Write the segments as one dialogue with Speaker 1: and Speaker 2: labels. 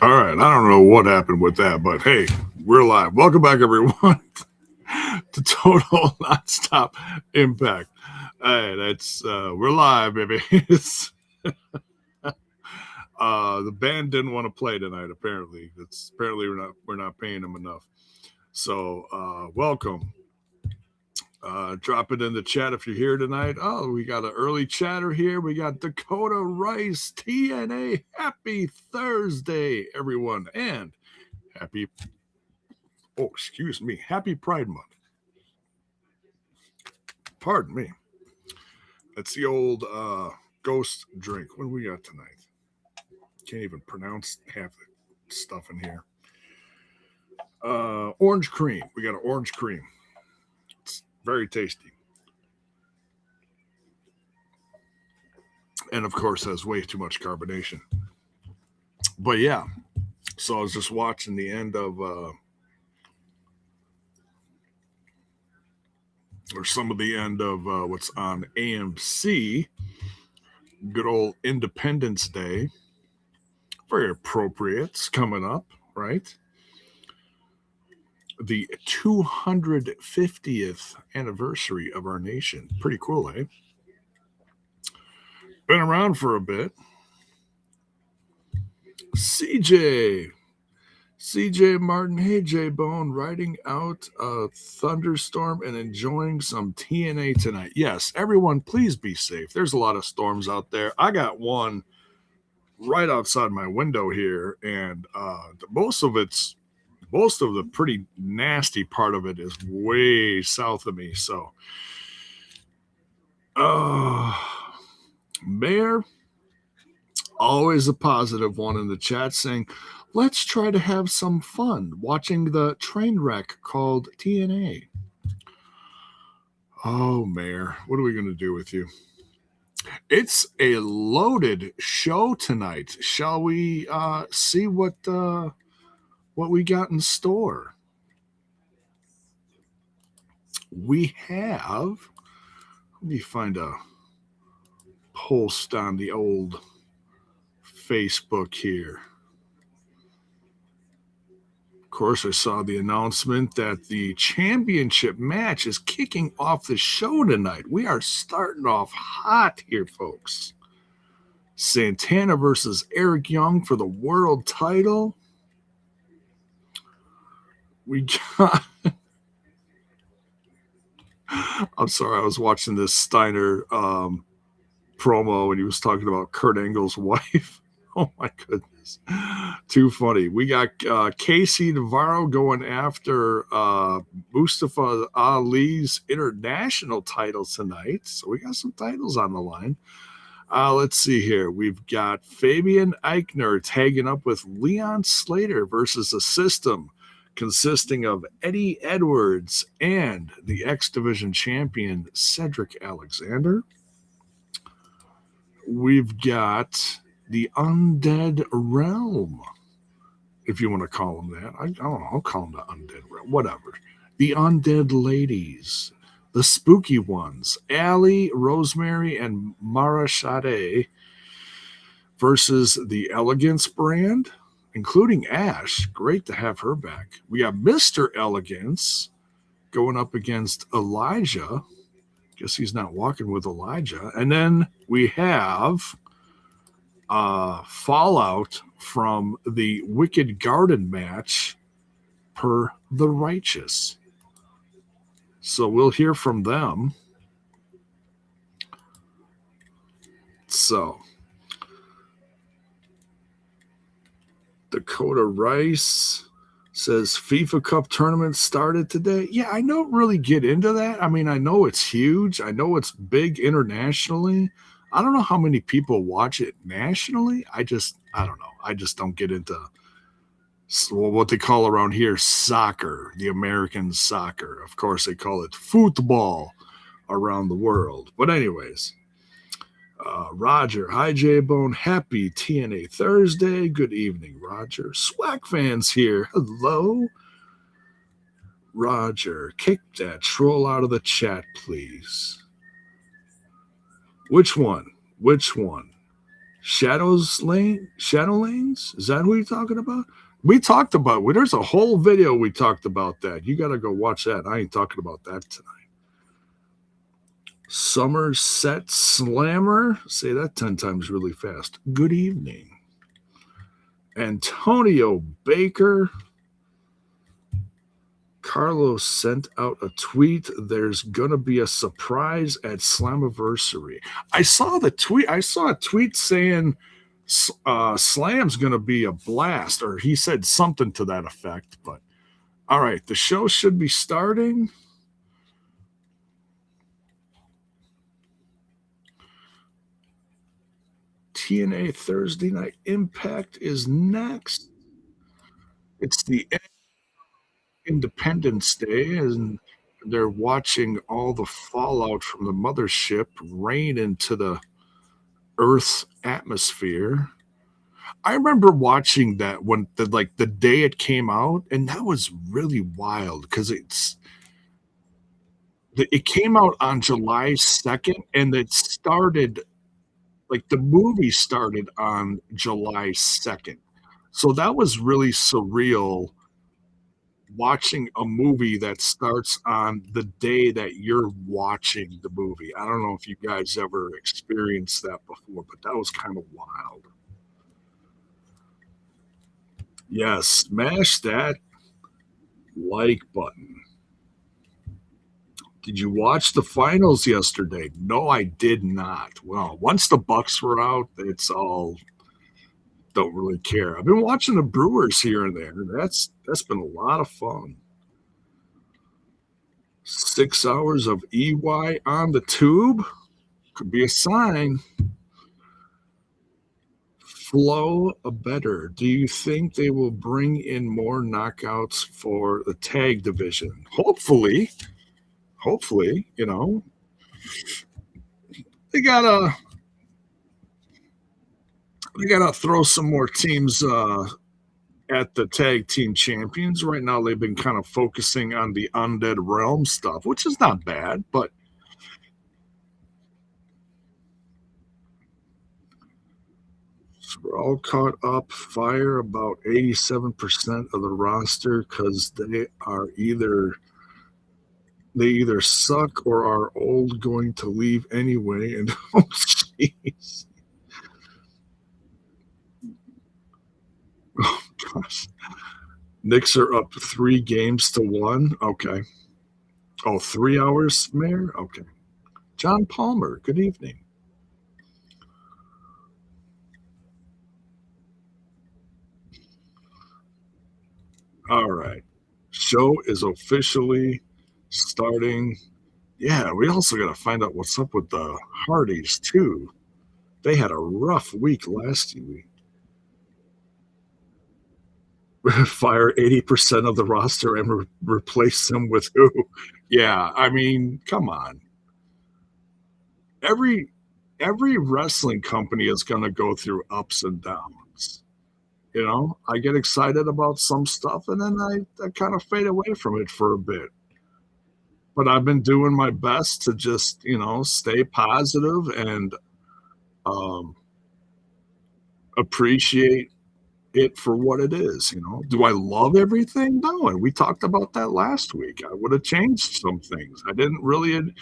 Speaker 1: All right. I don't know what happened with that, but hey, we're live. Welcome back, everyone, to Total Nonstop Impact. Hey, that's we're live, baby. The band didn't want to play tonight. Apparently we're not paying them enough. So welcome. Drop it in the chat if you're here tonight. Oh, we got an early chatter here. We got Dakota Rice, TNA. Happy Thursday, everyone, and happy Pride Month. Pardon me. That's the old ghost drink. What do we got tonight? Can't even pronounce half the stuff in here. Orange cream. We got an orange cream. It's very tasty. And of course has way too much carbonation. But yeah, so I was just watching the end of some of the end of what's on AMC. Good old Independence Day. Very appropriate. It's coming up, right? The 250th anniversary of our nation. Pretty cool, eh? Been around for a bit. CJ Martin, hey J-Bone, riding out a thunderstorm and enjoying some TNA tonight. Yes, everyone, please be safe. There's a lot of storms out there. I got one right outside my window here, and most of the pretty nasty part of it is way south of me. So, Mayor, always a positive one in the chat saying, let's try to have some fun watching the train wreck called TNA. Oh, Mayor, what are we going to do with you? It's a loaded show tonight. Shall we see what we got in store? We have, let me find a post on the old Facebook here. Of course, I saw the announcement that the championship match is kicking off the show tonight. We are starting off hot here, folks. Santana versus Eric Young for the world title. We got... I'm sorry, I was watching this Steiner promo and he was talking about Kurt Angle's wife. Oh my goodness. Too funny. We got Casey Navarro going after Mustafa Ali's international title tonight. So we got some titles on the line. Let's see here. We've got Fabian Eichner tagging up with Leon Slater versus a system consisting of Eddie Edwards and the X Division champion Cedric Alexander. We've got the Undead Realm, if you want to call them that. I don't know. I'll call them the Undead Realm. Whatever. The Undead Ladies, the Spooky Ones, Allie, Rosemary, and Mara Sade versus the Elegance brand, including Ash. Great to have her back. We got Mr. Elegance going up against Elijah. Guess he's not walking with Elijah. And then we have fallout from the Wicked Garden match per The Righteous. So we'll hear from them. So Dakota Rice says FIFA Cup tournament started today. Yeah, I don't really get into that. I mean, I know it's huge. I know it's big internationally. I don't know how many people watch it nationally. I don't know. I just don't get into what they call around here soccer, the American soccer. Of course, they call it football around the world. But anyways, Roger, hi J-Bone, happy TNA Thursday. Good evening, Roger. Swag fans here. Hello. Roger, kick that troll out of the chat, please. Which one? Shadow Lanes? Is that who you're talking about? We talked about, well, there's a whole video we talked about that. You got to go watch that. I ain't talking about that tonight. Somerset Slammer. Say that 10 times really fast. Good evening. Antonio Baker. Carlos sent out a tweet. There's going to be a surprise at Slammiversary. I saw the tweet. I saw a tweet saying Slam's going to be a blast, or he said something to that effect. But all right, the show should be starting. TNA Thursday Night Impact is next. It's the Independence Day, and they're watching all the fallout from the mothership rain into the Earth's atmosphere. I remember watching that when the day it came out, and that was really wild because it came out on July 2nd, and it started like the movie started on July 2nd. So that was really surreal watching a movie that starts on the day that you're watching the movie. I don't know if you guys ever experienced that before, but that was kind of wild. Yes, smash that like button. Did you watch the finals yesterday? No, I did not. Well, once the Bucks were out, it's all don't really care. I've been watching the Brewers here and there. That's been a lot of fun. 6 hours of EY on the tube could be a sign. Flow better. Do you think they will bring in more knockouts for the tag division? Hopefully, they gotta throw some more teams at the tag team champions. Right now, they've been kind of focusing on the Undead Realm stuff, which is not bad, but we're all caught up. Fire about 87% of the roster because they either suck or are old, going to leave anyway. And oh, jeez. Oh, gosh. Knicks are up 3 games to 1. Okay. Oh, 3 hours, Mayor? Okay. John Palmer, good evening. All right. Show is officially starting. Yeah, we also got to find out what's up with the Hardys, too. They had a rough week last week. Fire 80% of the roster and replace them with who? Yeah, I mean, come on. Every wrestling company is going to go through ups and downs. I get excited about some stuff and then I kind of fade away from it for a bit. But I've been doing my best to just, stay positive and appreciate it for what it is. Do I love everything? No. And we talked about that last week. I would have changed some things. I didn't really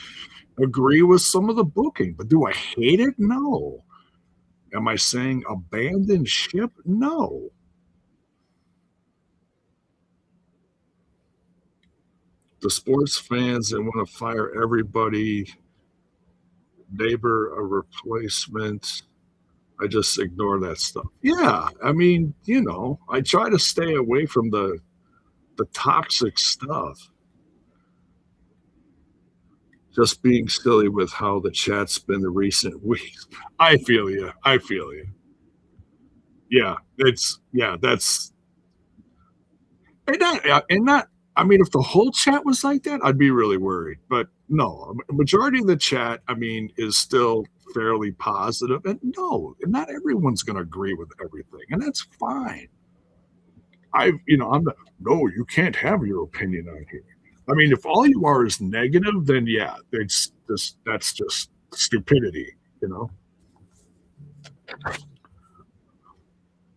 Speaker 1: agree with some of the booking, but do I hate it? No. Am I saying abandon ship? No. The sports fans that want to fire everybody, neighbor a replacement. I just ignore that stuff. Yeah, I mean, I try to stay away from the toxic stuff. Just being silly with how the chat's been the recent weeks. I feel you. Yeah, that's and not. I mean, if the whole chat was like that, I'd be really worried. But no, a majority of the chat, I mean, is still fairly positive. And no, not everyone's going to agree with everything, and that's fine. I'm no, you can't have your opinion on here. I mean, if all you are is negative, then yeah, that's just stupidity.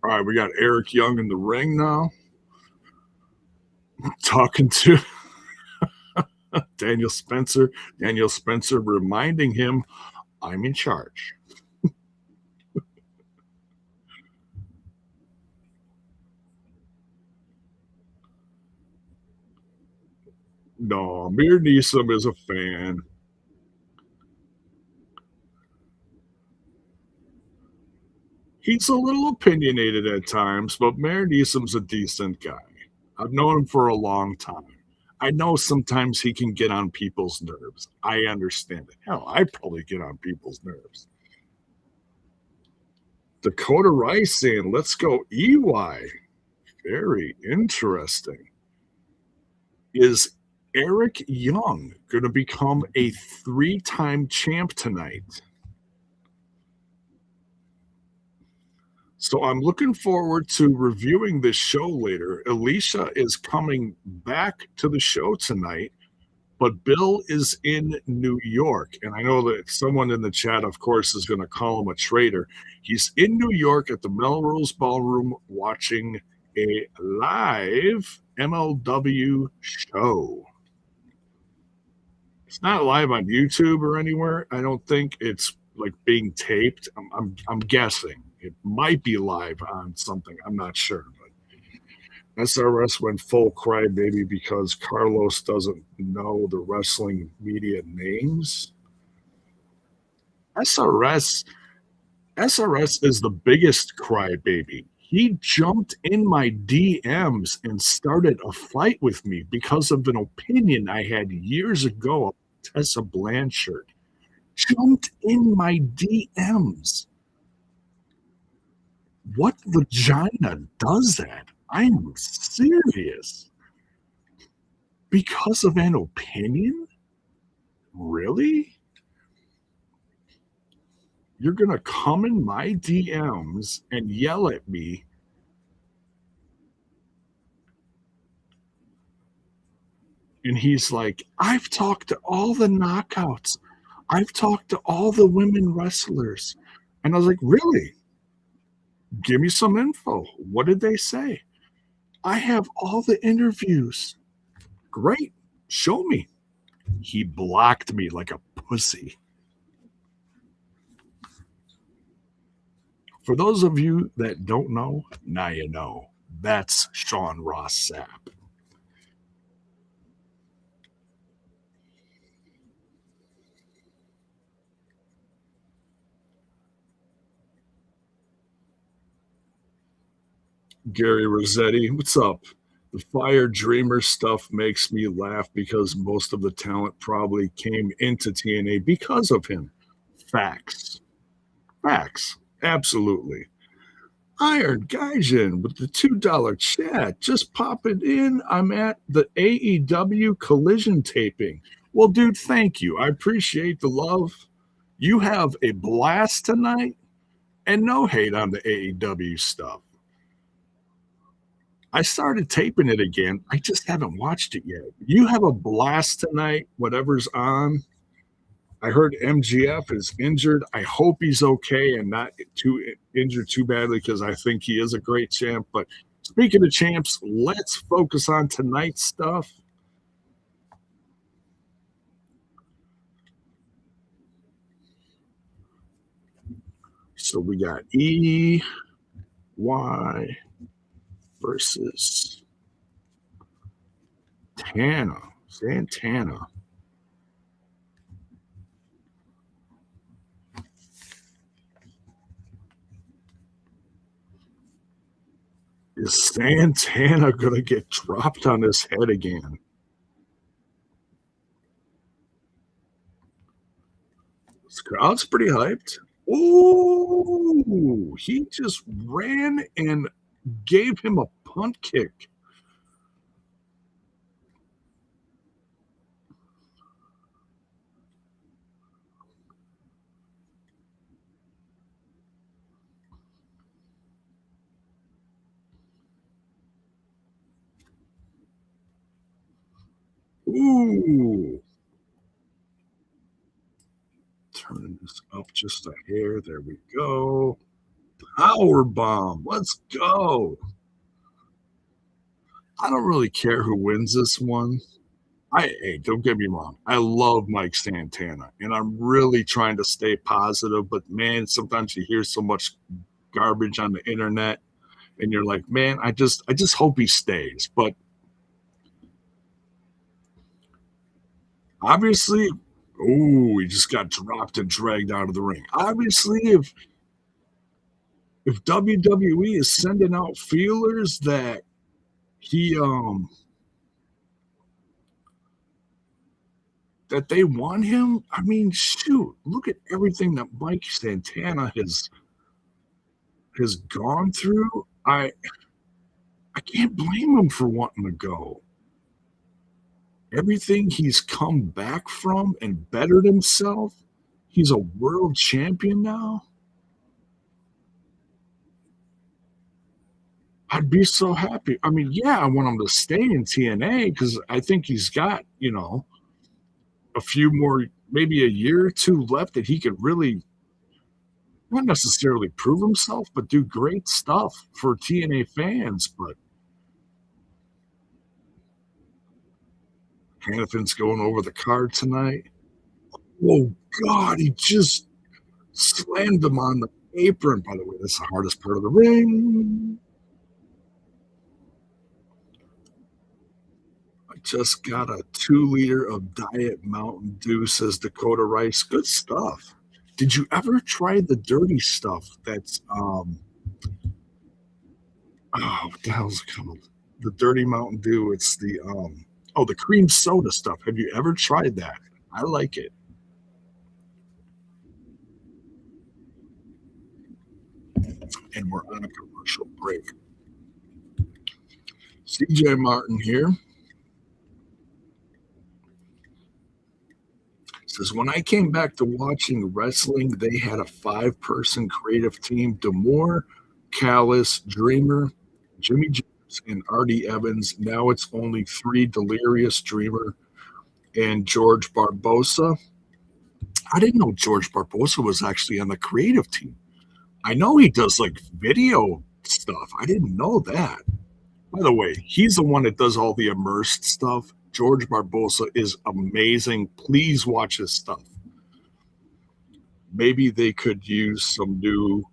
Speaker 1: All right, we got Eric Young in the ring now, talking to Daniel Spencer. Daniel Spencer reminding him, I'm in charge. No, Mir Neeson is a fan. He's a little opinionated at times, but Mir Neeson's a decent guy. I've known him for a long time. I know sometimes he can get on people's nerves. I understand it. Hell, I probably get on people's nerves. Dakota Rice saying, let's go EY. Very interesting. Is Eric Young going to become a three-time champ tonight? So I'm looking forward to reviewing this show later. Alicia is coming back to the show tonight, but Bill is in New York. And I know that someone in the chat, of course, is going to call him a traitor. He's in New York at the Melrose Ballroom watching a live MLW show. It's not live on YouTube or anywhere. I don't think it's like being taped. I'm guessing it might be live on something. I'm not sure, but SRS went full crybaby because Carlos doesn't know the wrestling media names. SRS is the biggest crybaby. He jumped in my DMs and started a fight with me because of an opinion I had years ago of Tessa Blanchard. Jumped in my DMs. What vagina does that? I'm serious. Because of an opinion? Really? You're going to come in my DMs and yell at me. And he's like, I've talked to all the knockouts. I've talked to all the women wrestlers. And I was like, really? Give me some info. What did they say? I have all the interviews. Great. Show me. He blocked me like a pussy. For those of you that don't know, now you know. That's Sean Ross Sapp. Gary Rossetti, what's up? The Fire Dreamer stuff makes me laugh because most of the talent probably came into TNA because of him. Facts. Facts. Absolutely. Iron Gaijin with the $2 chat. Just popping in. I'm at the AEW collision taping. Well, dude, thank you. I appreciate the love. You have a blast tonight, and no hate on the AEW stuff. I started taping it again. I just haven't watched it yet. You have a blast tonight, whatever's on. I heard MGF is injured. I hope he's okay and not too injured too badly because I think he is a great champ. But speaking of champs, let's focus on tonight's stuff. So we got EY versus Santana. Is Santana going to get dropped on his head again? This crowd's pretty hyped. Oh, he just ran and gave him a punt kick. Ooh. Turning this up just a hair. There we go. Power bomb. Let's go. I don't really care who wins this one. Hey, don't get me wrong. I love Mike Santana, and I'm really trying to stay positive. But man, sometimes you hear so much garbage on the internet, and you're like, man, I just hope he stays. But obviously, oh, he just got dropped and dragged out of the ring. Obviously, if WWE is sending out feelers that he that they want him, I mean, shoot, look at everything that Mike Santana has gone through. I can't blame him for wanting to go. Everything he's come back from and bettered himself. He's a world champion now. I'd be so happy. I mean, yeah, I want him to stay in TNA because I think he's got, a few more, maybe a year or two left that he could really not necessarily prove himself, but do great stuff for TNA fans. But Hannifin's going over the card tonight. Oh God, he just slammed him on the apron. By the way, that's the hardest part of the ring. I just got a 2 liter of Diet Mountain Dew, says Dakota Rice. Good stuff. Did you ever try the dirty stuff that's what the hell's it called? The dirty Mountain Dew. It's the cream soda stuff. Have you ever tried that? I like it. And we're on a commercial break. CJ Martin here says, when I came back to watching wrestling, they had a 5-person creative team: D'Amore, Callis, Dreamer, Jimmy James, and Artie Evans. Now it's only 3: Delirious, Dreamer, and George Barbosa. I didn't know George Barbosa was actually on the creative team. I know he does like video stuff. I didn't know that. By the way, he's the one that does all the immersed stuff. George Barbosa is amazing. Please watch his stuff. Maybe they could use some new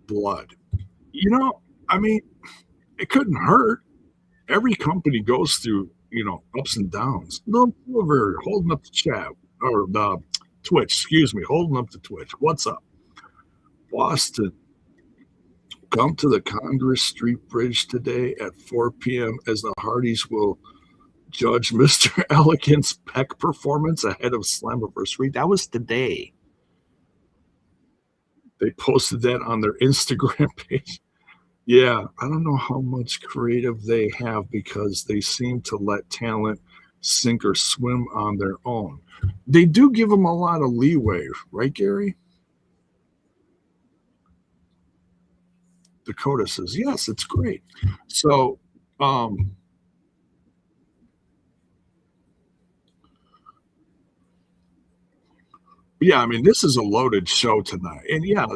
Speaker 1: blood. I mean, it couldn't hurt. Every company goes through, ups and downs. No Silver holding up the chat or the Twitch, excuse me, holding up the Twitch. What's up? Boston, come to the Congress Street Bridge today at 4 p.m. as the Hardys will judge Mr. Elegant's Peck performance ahead of Slammiversary. That was today. They posted that on their Instagram page. Yeah, I don't know how much creative they have because they seem to let talent sink or swim on their own. They do give them a lot of leeway, right, Gary? Dakota says, yes, it's great. So, yeah, I mean, this is a loaded show tonight. And yeah,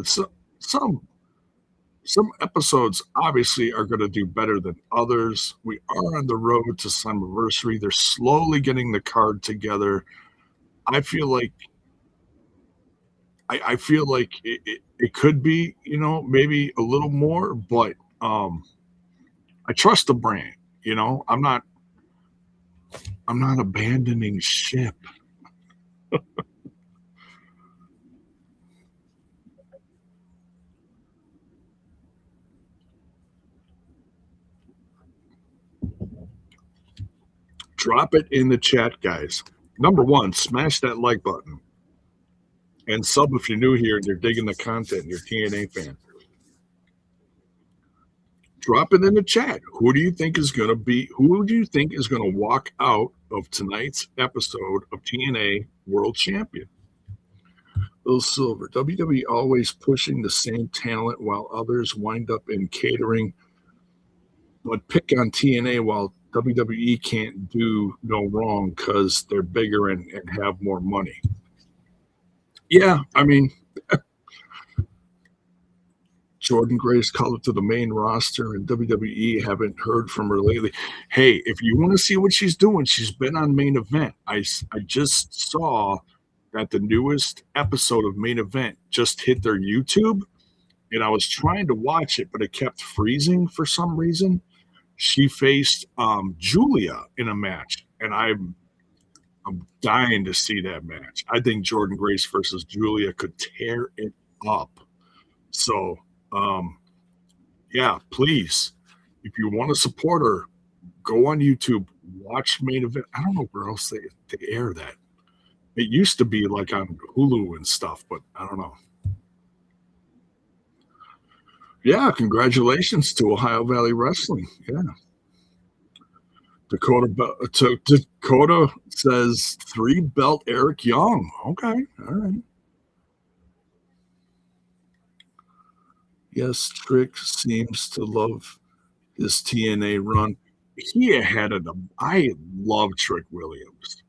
Speaker 1: some episodes obviously are going to do better than others. We are on the road to Slammiversary. They're slowly getting the card together. I feel like it could be, maybe a little more, but I trust the brand. I'm not abandoning ship. Drop it in the chat, guys. Number one, smash that like button. And sub if you're new here and you're digging the content and you're a TNA fan. Drop it in the chat. Who do you think is going to walk out of tonight's episode of TNA World Champion? Bill Silver, WWE always pushing the same talent while others wind up in catering, but pick on TNA while WWE can't do no wrong because they're bigger and have more money. Yeah, I mean, Jordan Grace called up to the main roster, and WWE haven't heard from her lately. Hey, if you want to see what she's doing, she's been on Main Event. I just saw that the newest episode of Main Event just hit their YouTube, and I was trying to watch it, but it kept freezing for some reason. She faced Julia in a match, and I'm dying to see that match. I think Jordan Grace versus Julia could tear it up. So, yeah, please, if you want to support her, go on YouTube, watch Main Event. I don't know where else they air that. It used to be like on Hulu and stuff, but I don't know. Yeah, congratulations to Ohio Valley Wrestling. Yeah. Dakota says 3-belt Eric Young. Okay, all right. Yes, Trick seems to love his TNA run. He ahead of them. I love Trick Williams.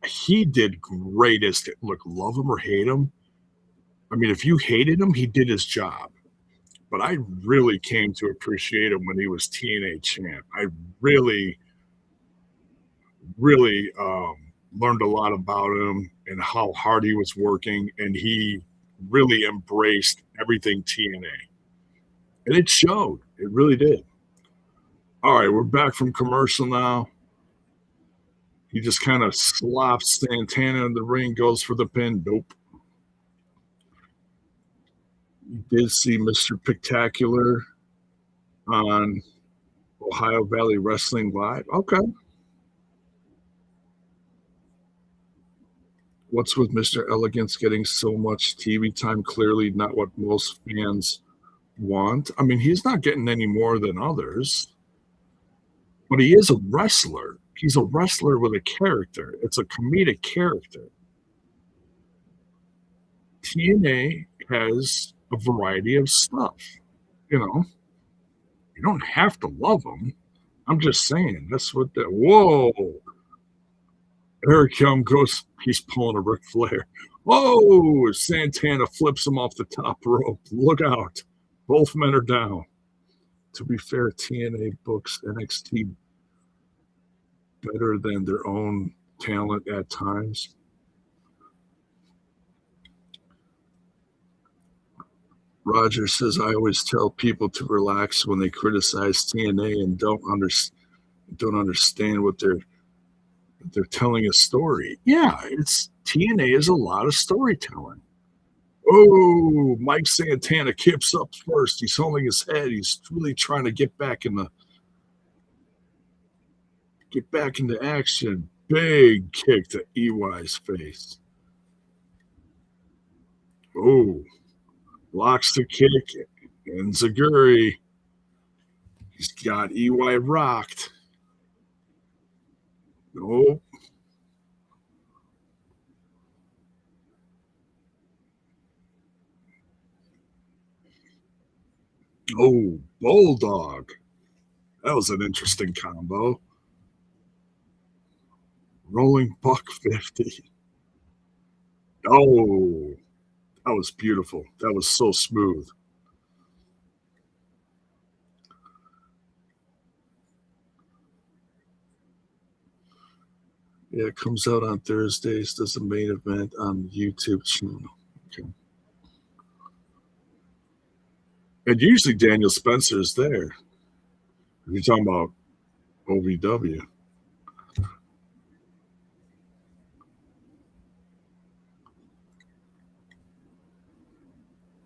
Speaker 1: He did greatest. Look, love him or hate him. I mean, if you hated him, he did his job. But I really came to appreciate him when he was TNA champ. I really learned a lot about him and how hard he was working, and he really embraced everything TNA. And it showed. It really did. All right, we're back from commercial now. He just kind of slops Santana in the ring, goes for the pin. Nope. You did see Mr. Spectacular on Ohio Valley Wrestling Live. Okay. What's with Mr. Elegance getting so much TV time? Clearly not what most fans want. I mean, he's not getting any more than others, but he is a wrestler. He's a wrestler with a character. It's a comedic character. TNA has a variety of stuff. You know, you don't have to love them. I'm just saying, that's what the whoa. Eric Young goes, he's pulling a Ric Flair. Whoa! Santana flips him off the top rope. Look out. Both men are down. To be fair, TNA books NXT better than their own talent at times. Roger says, I always tell people to relax when they criticize TNA and don't understand what they're telling a story. Yeah, it's TNA is a lot of storytelling. Oh, Mike Santana kips up first. He's holding his head. He's really trying to get back into action. Big kick to EY's face. Oh, blocks the kick. And Zaguri. He's got EY rocked. Nope. Oh, Bulldog. That was an interesting combo. Rolling buck 50. Oh, that was beautiful. That was so smooth. Yeah, it comes out on Thursdays. Does a main event on the YouTube channel. Okay. And usually Daniel Spencer is there. If you're talking about OVW.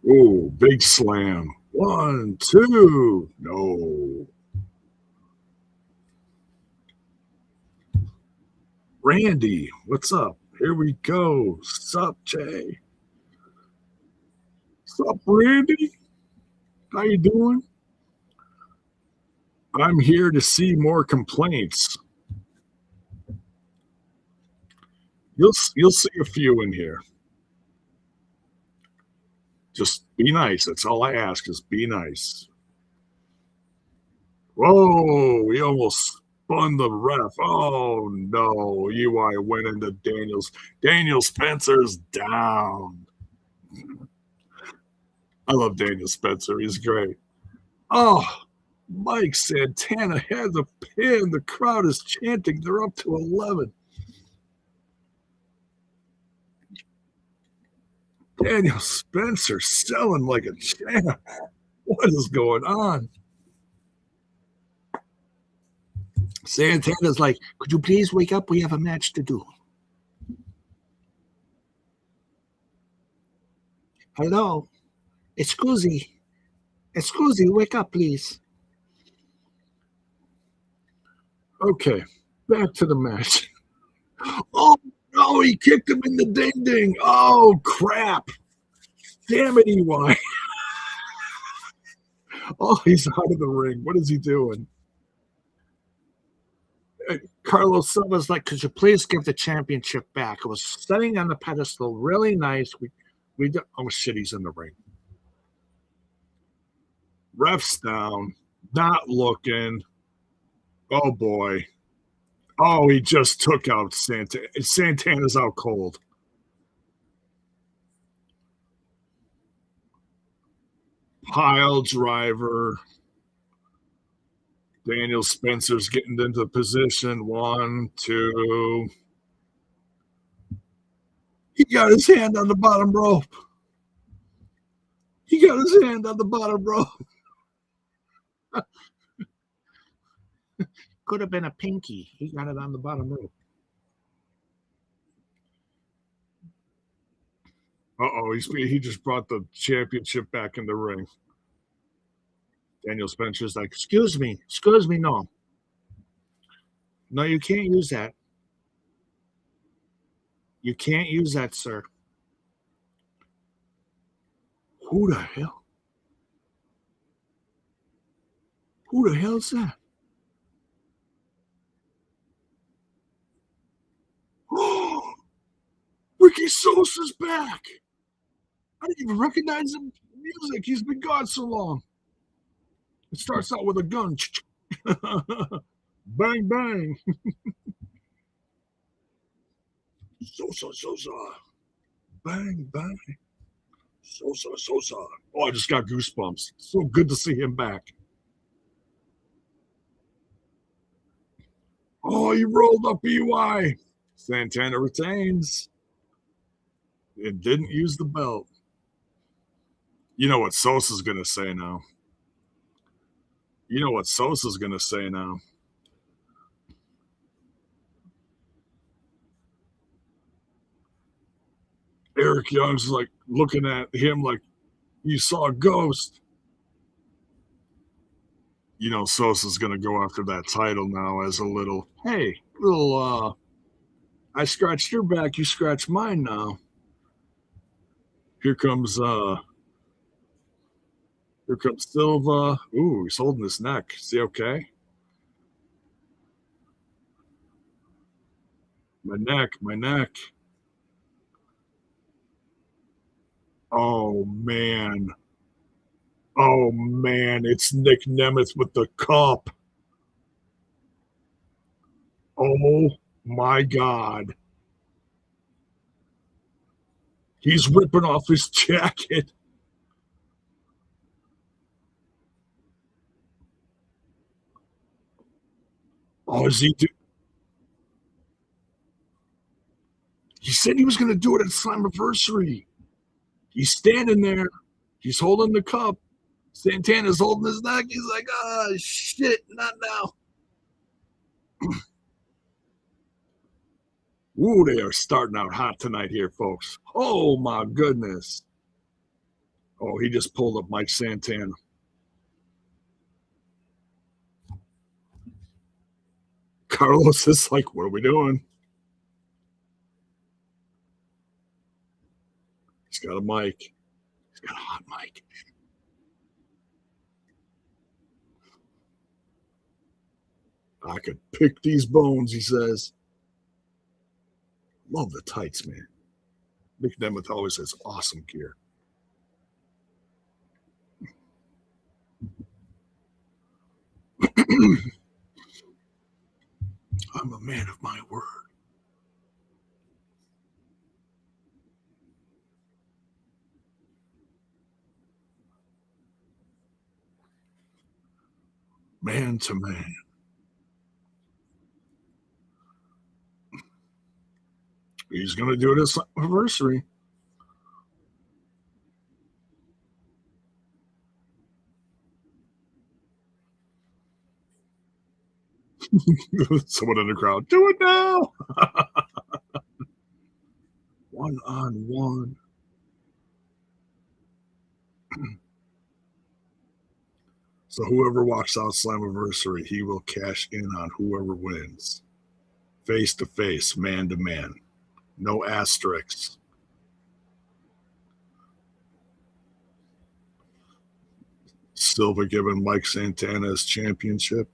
Speaker 1: Oh, big slam. 1, 2. No. Randy, what's up? Here we go. Sup, Jay? Sup, Randy? How you doing? I'm here to see more complaints. You'll see a few in here. Just be nice. That's all I ask is be nice. Whoa, we almost spun the ref. Oh, no. UI went into Daniel Spencer's down. I love Daniel Spencer. He's great. Oh, Mike Santana has a pin. The crowd is chanting. They're up to 11. Daniel Spencer selling like a champ. What is going on? Santana's like, could you please wake up? We have a match to do. Hello? Excuse wake up, please. Okay, back to the match. Oh, no, he kicked him in the ding-ding. Oh, crap. Damn it, EY. Oh, he's out of the ring. What is he doing? Carlos Silva's like, could you please give the championship back? It was sitting on the pedestal, really nice. Oh, shit, he's in the ring. Ref's down, not looking. Oh, boy. Oh, he just took out Santana. Santana's out cold. Pile driver. Daniel Spencer's getting into position. 1, 2. He got his hand on the bottom rope. Could have been a pinky. He got it on the bottom rope. Uh-oh, he just brought the championship back in the ring. Daniel Spencer's like, excuse me, no. No, you can't use that. You can't use that, sir. Who the hell? Who the hell is that? Oh, Ricky Sosa's back. I didn't even recognize him. Music. He's been gone so long. It starts out with a gun. Bang, bang. Sosa. Bang, bang. Sosa. Oh, I just got goosebumps. So good to see him back. Oh, he rolled up EY. Santana retains. It didn't use the belt. You know what Sosa's going to say now. Eric Young's like looking at him like you saw a ghost. You know, Sosa's going to go after that title now as a little, I scratched your back, you scratch mine now. Here comes Silva. Ooh, he's holding his neck. Is he okay? My neck. Oh man, it's Nick Nemeth with the cup. Oh my God. He's ripping off his jacket. Oh, is he? He said he was going to do it at Slammiversary. He's standing there. He's holding the cup. Santana's holding his neck. He's like, oh, shit, not now. Ooh, they are starting out hot tonight here, folks. Oh, my goodness. Oh, he just pulled up Mike Santana. Carlos is like, what are we doing? He's got a mic. He's got a hot mic. I could pick these bones, he says. Love the tights, man. Nick Nemeth always has awesome gear. I'm a man of my word. Man to man. He's gonna do this anniversary. Someone in the crowd, do it now. One on one. So whoever walks out Slammiversary, he will cash in on whoever wins. Face to face, man to man. No asterisks. Silva giving Mike Santana his championship.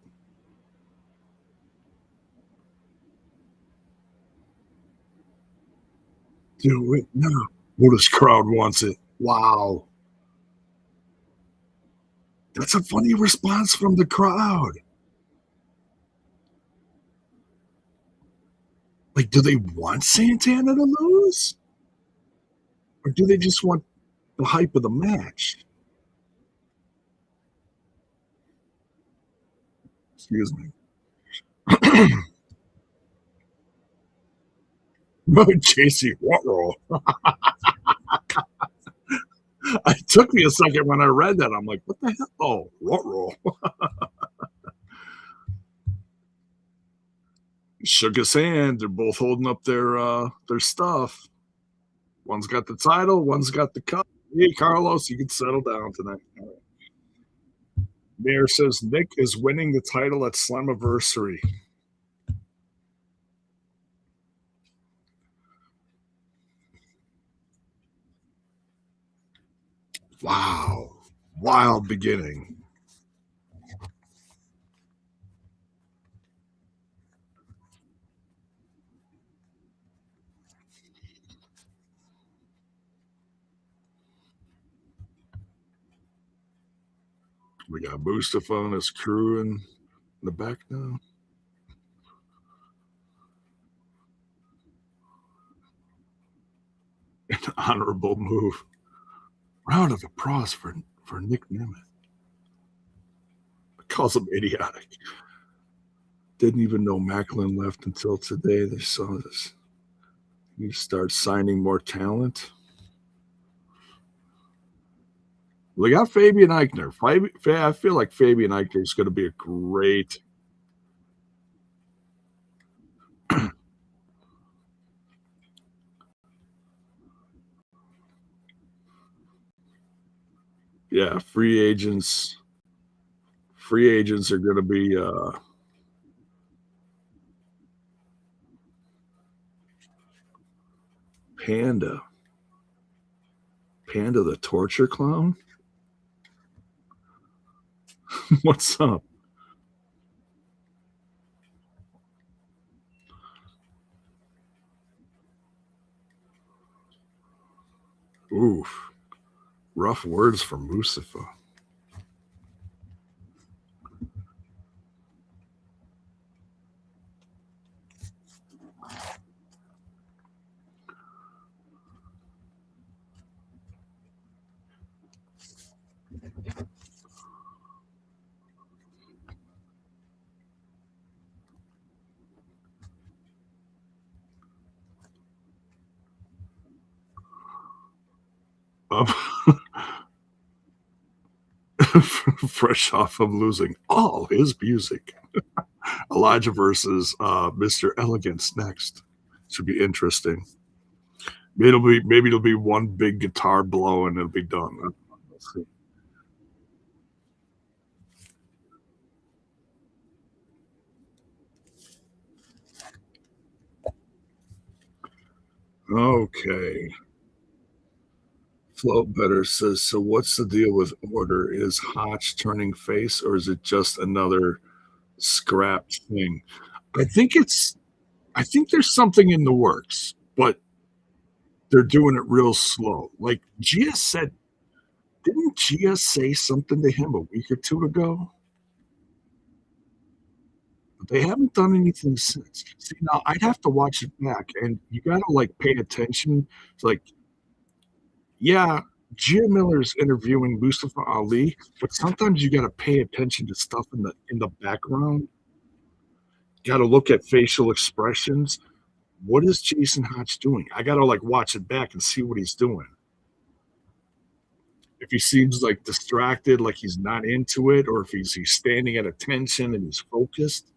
Speaker 1: Do it now. Well, this crowd wants it. Wow. That's a funny response from the crowd. Like, do they want Santana to lose? Or do they just want the hype of the match? Excuse me. JC Watroll. It took me a second when I read that. I'm like, what the hell? Oh, Watroll. Shook his hand. They're both holding up their stuff. One's got the title, one's got the cup. Hey, Carlos, you can settle down tonight. Mayor says Nick is winning the title at Slammiversary. Wow. Wild beginning. We got Mustafa and his crew in the back now. An honorable move. Round of applause for Nick Nemeth. Calls him idiotic. Didn't even know Macklin left until today. They saw this. You start signing more talent. We got Fabian Eichner. I feel like Fabian Eichner is going to be a great. Yeah, free agents. Free agents are going to be Panda. Panda the torture clown? What's up? Oof. Rough words from Mustafa. Fresh off of losing all his music. Elijah versus Mr. Elegance next. Should be interesting. Maybe it'll be one big guitar blow and it'll be done. Let's see. Okay. Float Better says, so what's the deal with Order? Is Hotch turning face or is it just another scrapped thing? I think there's something in the works, but they're doing it real slow. Like Gia said, didn't Gia say something to him a week or two ago? But they haven't done anything since. See, now I'd have to watch it back, and you got to like pay attention. It's like, yeah, Gia Miller's interviewing Mustafa Ali, but sometimes you got to pay attention to stuff in the background. Got to look at facial expressions. What is Jason Hodge doing? I got to like watch it back and see what he's doing. If he seems like distracted, like he's not into it, or if he's standing at attention and he's focused,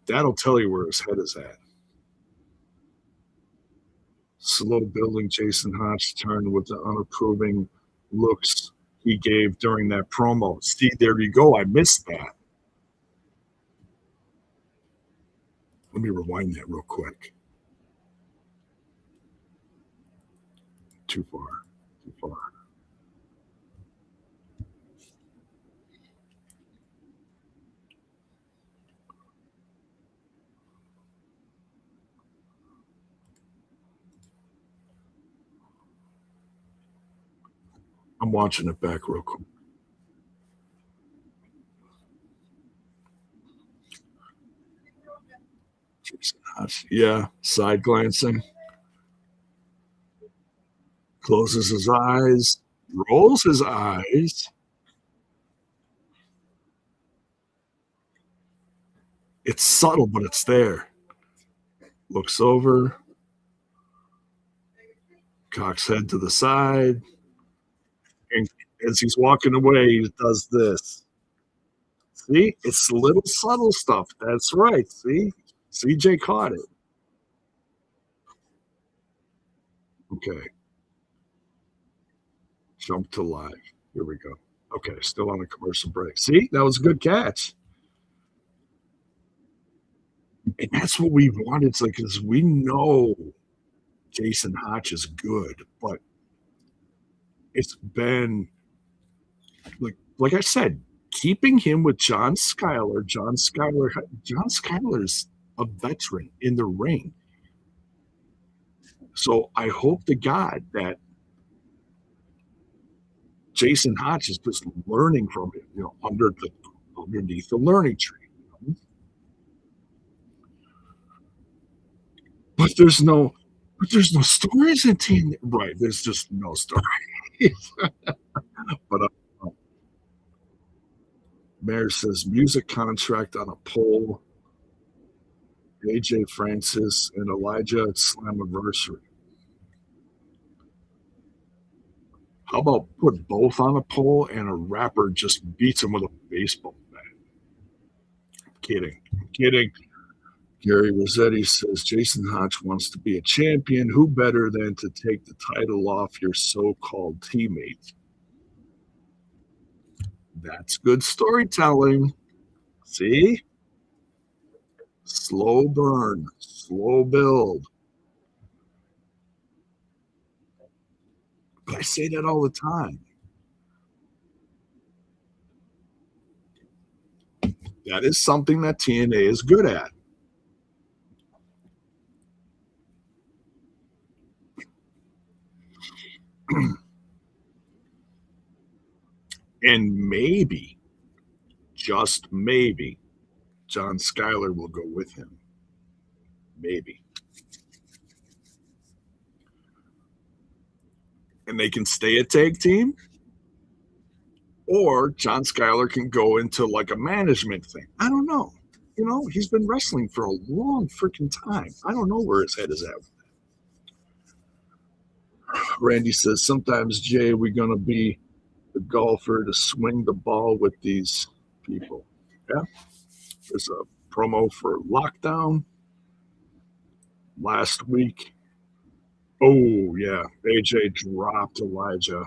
Speaker 1: that'll tell you where his head is at. Slow building Jason Hodge turn with the unapproving looks he gave during that promo. See, there you go. I missed that. Let me rewind that real quick. Too far. Too far. I'm watching it back real quick. Jason Hodge. Yeah, side glancing. Closes his eyes. Rolls his eyes. It's subtle, but it's there. Looks over. Cocks head to the side. And as he's walking away, he does this. See? It's little subtle stuff. That's right. See? CJ caught it. Okay. Jump to live. Here we go. Okay, still on a commercial break. See? That was a good catch. And that's what we wanted. It's like, because we know Jason Hodge is good, but it's been like I said, keeping him with John Schuyler. John Schuyler's a veteran in the ring. So I hope to God that Jason Hodge is just learning from him, underneath the learning tree. But there's no stories in TNA. Right? There's just no story. But Mayor says music contract on a pole. AJ Francis and Elijah at Slammiversary. How about put both on a pole and a rapper just beats him with a baseball bat? I'm kidding. Gary Rossetti says Jason Hodge wants to be a champion. Who better than to take the title off your so-called teammate? That's good storytelling. See? Slow burn, slow build. But I say that all the time. That is something that TNA is good at. And maybe, just maybe, John Schuyler will go with him. Maybe. And they can stay a tag team, or John Schuyler can go into like a management thing. I don't know. He's been wrestling for a long freaking time. I don't know where his head is at. Randy says, sometimes, Jay, we're going to be the golfer to swing the ball with these people. Yeah. There's a promo for Lockdown last week. Oh, yeah. AJ dropped Elijah.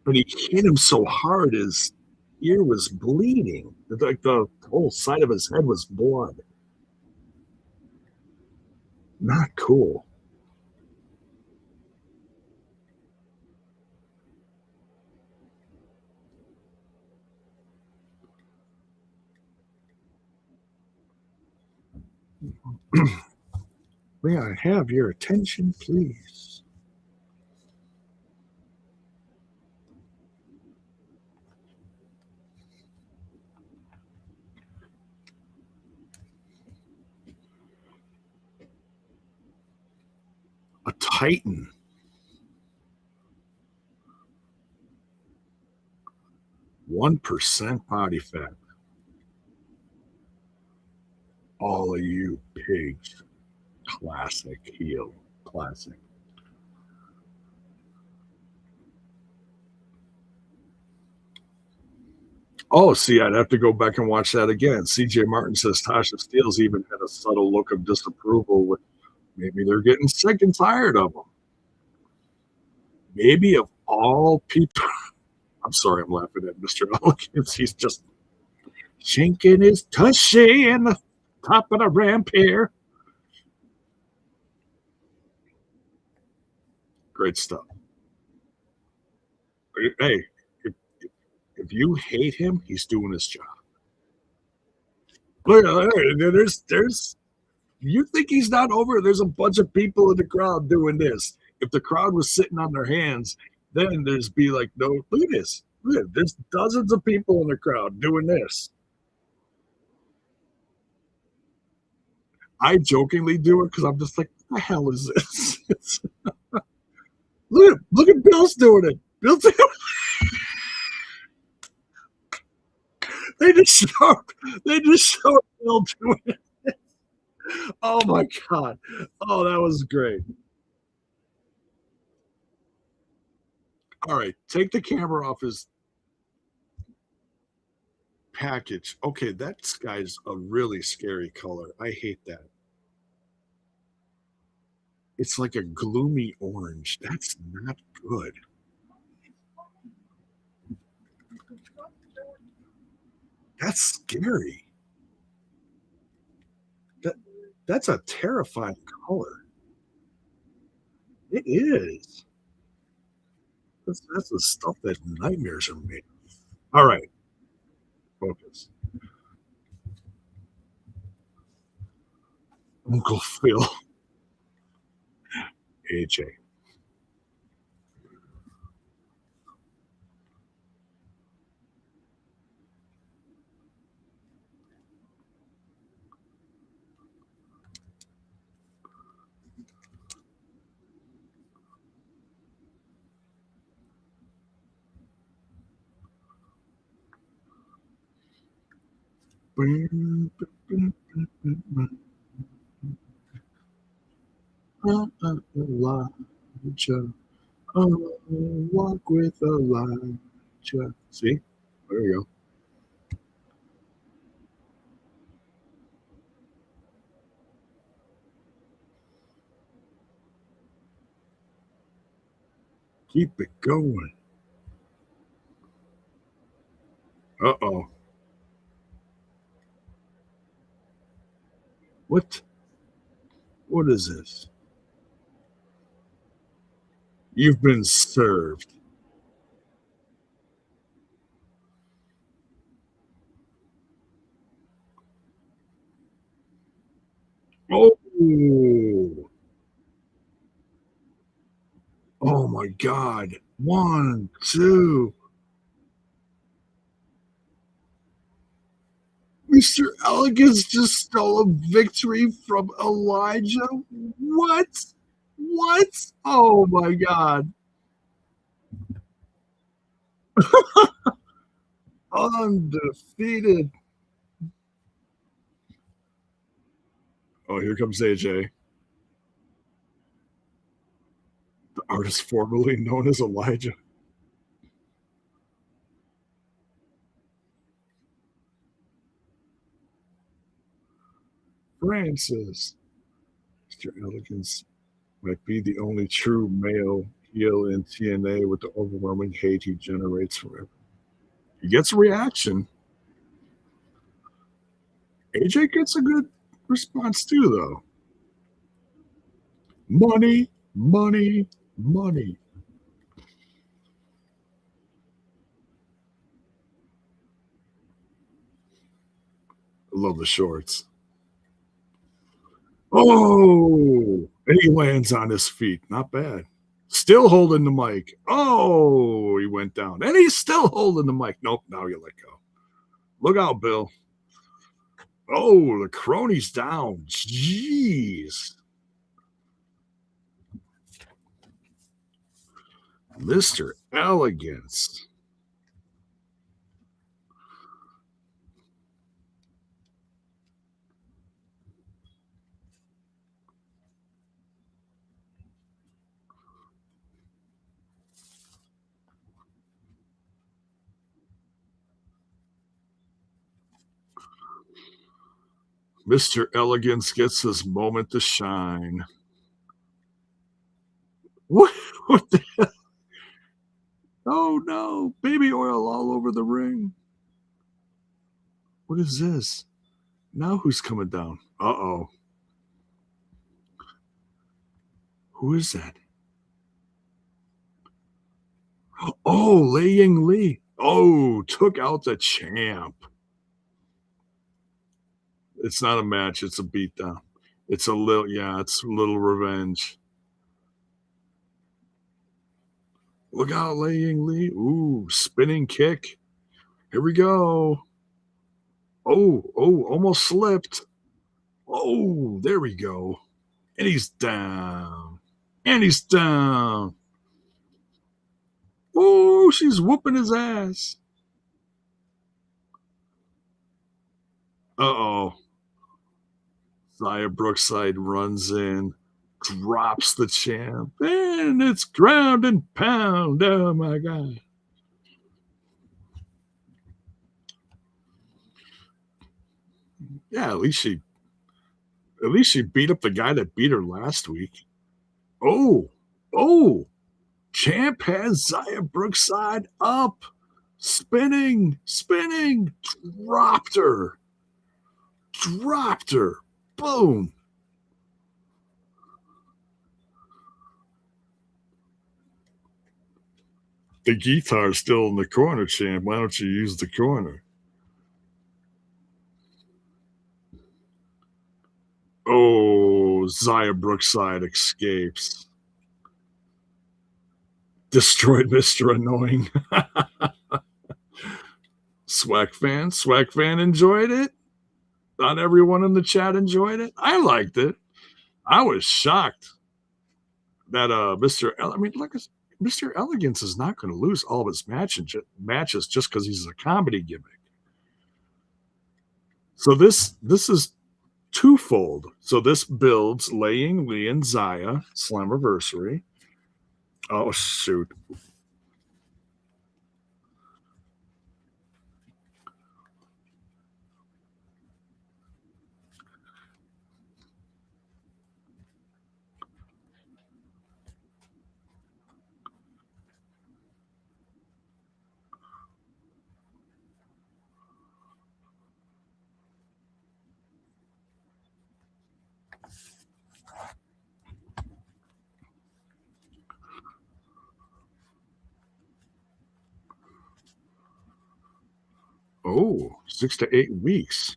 Speaker 1: But he hit him so hard his ear was bleeding. Like the whole side of his head was blood. Not cool. May I have your attention, please? A Titan. 1% body fat. All of you pigs. Classic heel. Classic. Oh, see, I'd have to go back and watch that again. CJ Martin says Tasha Steeles even had a subtle look of disapproval with maybe they're getting sick and tired of him. Maybe of all people. I'm sorry, I'm laughing at Mr. Elegance. He's just shinking his tushy in the top of the ramp here. Great stuff. Hey, if, if you hate him, he's doing his job. Look, there's. You think he's not over? There's a bunch of people in the crowd doing this. If the crowd was sitting on their hands, then there's be like, no, look at this. Look, there's dozens of people in the crowd doing this. I jokingly do it because I'm just like, what the hell is this? look at Bill's doing it. Bill's doing it. They just showed Bill doing it. Oh my God. Oh, that was great. All right, take the camera off his package. Okay, that sky's a really scary color. I hate that. It's like a gloomy orange. That's not good. That's scary. That's a terrifying color. It is. That's the stuff that nightmares are made of. All right, focus. Uncle Phil. AJ. Elijah. Oh, walk with Elijah. See? There you go. Keep it going. Uh-oh. What? What is this? You've been served. Oh. Oh my God. 1, 2. Mr. Elegance just stole a victory from Elijah. What? What? Oh my God. Undefeated. Oh, here comes AJ, the artist formerly known as Elijah. Francis. Mr. Elegance might be the only true male heel in TNA with the overwhelming hate he generates from everyone. He gets a reaction. AJ gets a good response too, though. Money, money, money. I love the shorts. Oh, and he lands on his feet. Not bad. Still holding the mic. Oh, he went down. And he's still holding the mic. Nope, now you let go. Look out, Bill. Oh, the crony's down. Jeez. Mr. Elegance. Mr. Elegance gets his moment to shine. What? What the Oh, no. Baby oil all over the ring. What is this? Now who's coming down? Uh-oh. Who is that? Oh, Lei Ying Lee. Oh, took out the champ. It's not a match, it's a beatdown. It's a little yeah, it's a little revenge. Look out, Lei Ying Lee. Ooh, spinning kick. Here we go. Oh, almost slipped. Oh, there we go. And he's down. And he's down. Oh, she's whooping his ass. Uh-oh. Zaya Brookside runs in, drops the champ, and it's ground and pound. Oh my God. Yeah, at least she beat up the guy that beat her last week. Oh, oh, champ has Zaya Brookside up. Spinning, dropped her. Dropped her. Boom. The guitar's still in the corner, champ. Why don't you use the corner? Oh, Zaya Brookside escapes. Destroyed Mr. Annoying. Swag fan enjoyed it. Not everyone in the chat enjoyed it. I liked it. I was shocked that I mean, look, Mr. Elegance is not going to lose all of his matches just because he's a comedy gimmick. So this is twofold. So this builds Lei Ying Lee and Zaya Slammiversary. Oh shoot. Oh, 6 to 8 weeks.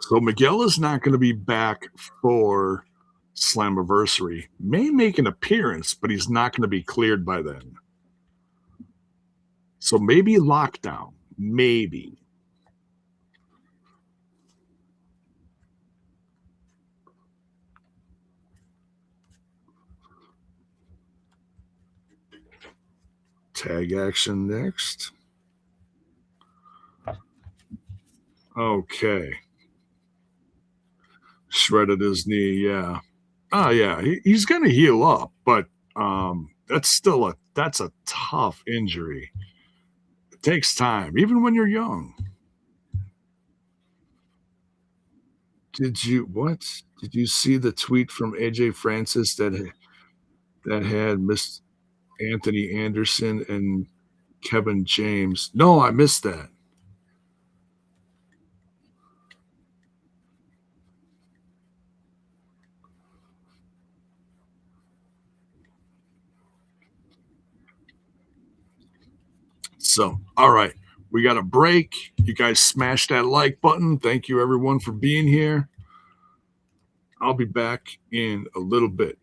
Speaker 1: So Miguel is not going to be back for Slammiversary. May make an appearance, but he's not going to be cleared by then. So maybe lockdown. Maybe. Tag action next. Okay. Shredded his knee, yeah. Oh yeah, he's gonna heal up, but that's a tough injury. It takes time, even when you're young. Did you see the tweet from AJ Francis that had Miss Anthony Anderson and Kevin James? No, I missed that. So, all right, we got a break. You guys smash that like button. Thank you everyone for being here. I'll be back in a little bit.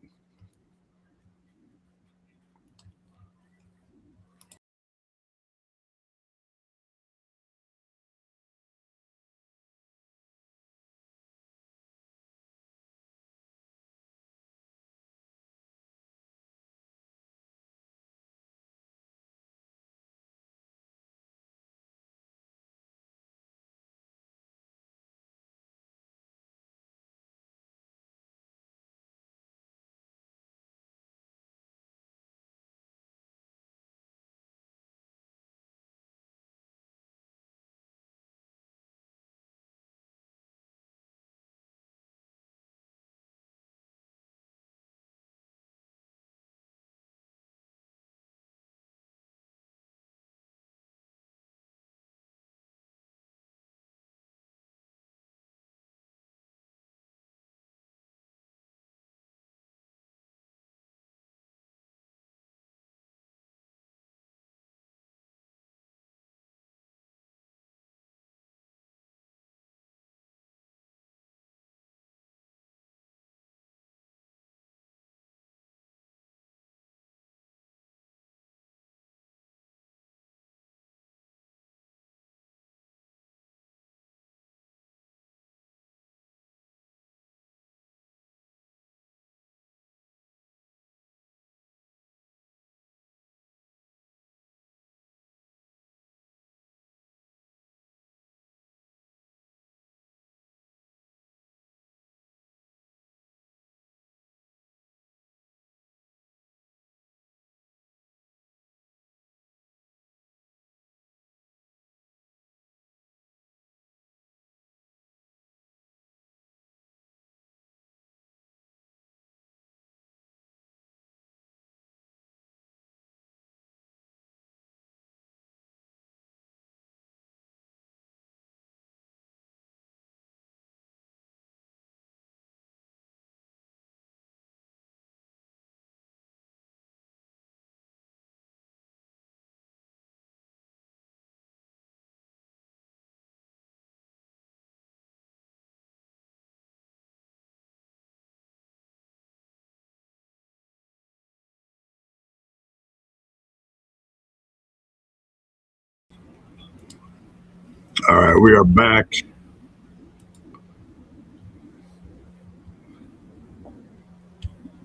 Speaker 1: All right, we are back.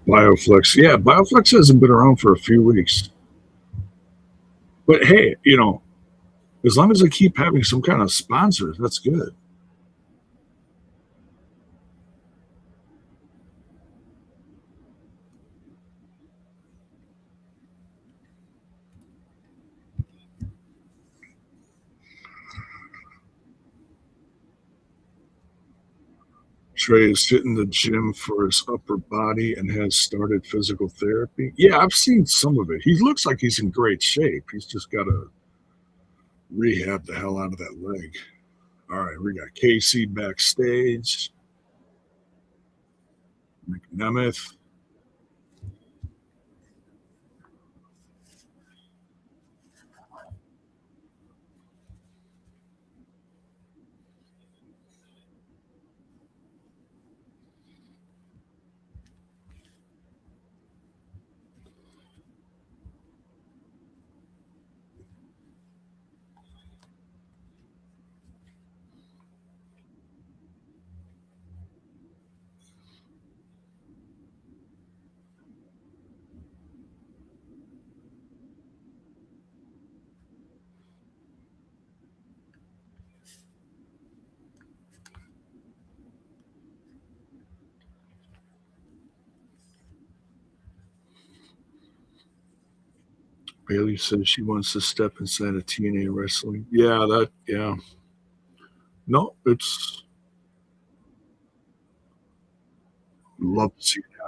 Speaker 1: Bioflex. Yeah, Bioflex hasn't been around for a few weeks. But hey, as long as they keep having some kind of sponsors, that's good. Trey is hitting the gym for his upper body and has started physical therapy. Yeah, I've seen some of it. He looks like he's in great shape. He's just got to rehab the hell out of that leg. All right, we got Casey backstage. McNemeth. Bailey says she wants to step inside of TNA wrestling. Yeah. No, it's love to see it happen.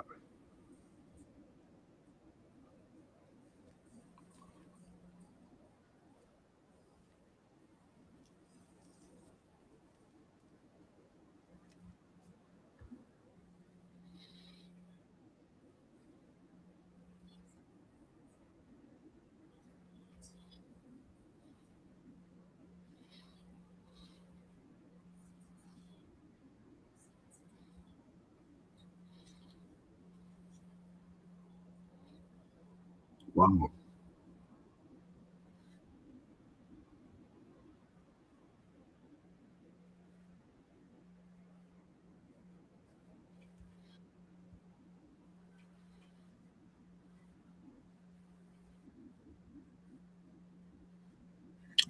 Speaker 1: Wow.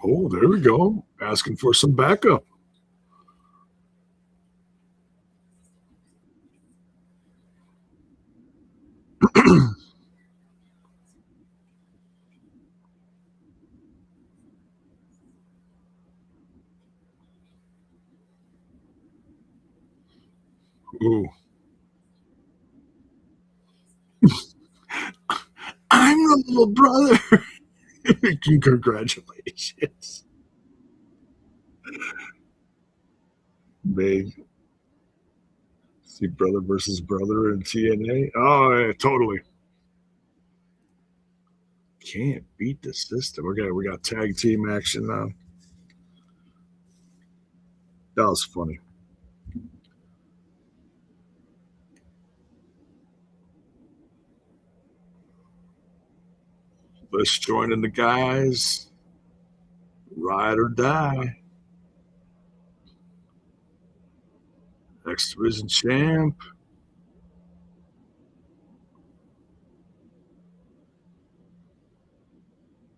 Speaker 1: Oh, there we go. Asking for some backup. Ooh. I'm the little brother. Congratulations. Big. See brother versus brother in TNA. Oh, yeah, totally. Can't beat the system. Okay, we got tag team action now. That was funny. Let's join in the guys. Ride or die. X Division champ.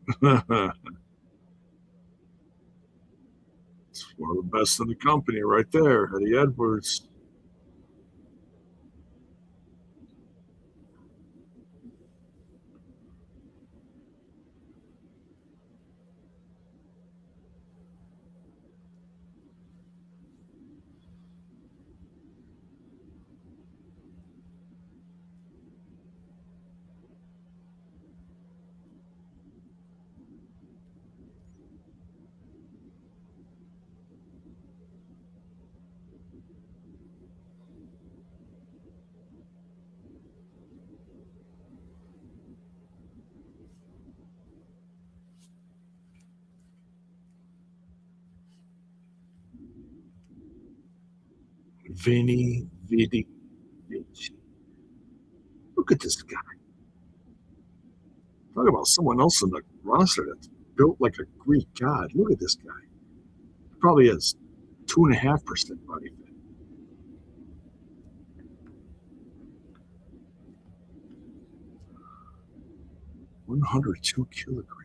Speaker 1: It's one of the best in the company right there, Eddie Edwards. Vinny Vidi Vici. Look at this guy. Talk about someone else in the roster that's built like a Greek god. Look at this guy. probably has 2.5% body fat. 102 kilograms.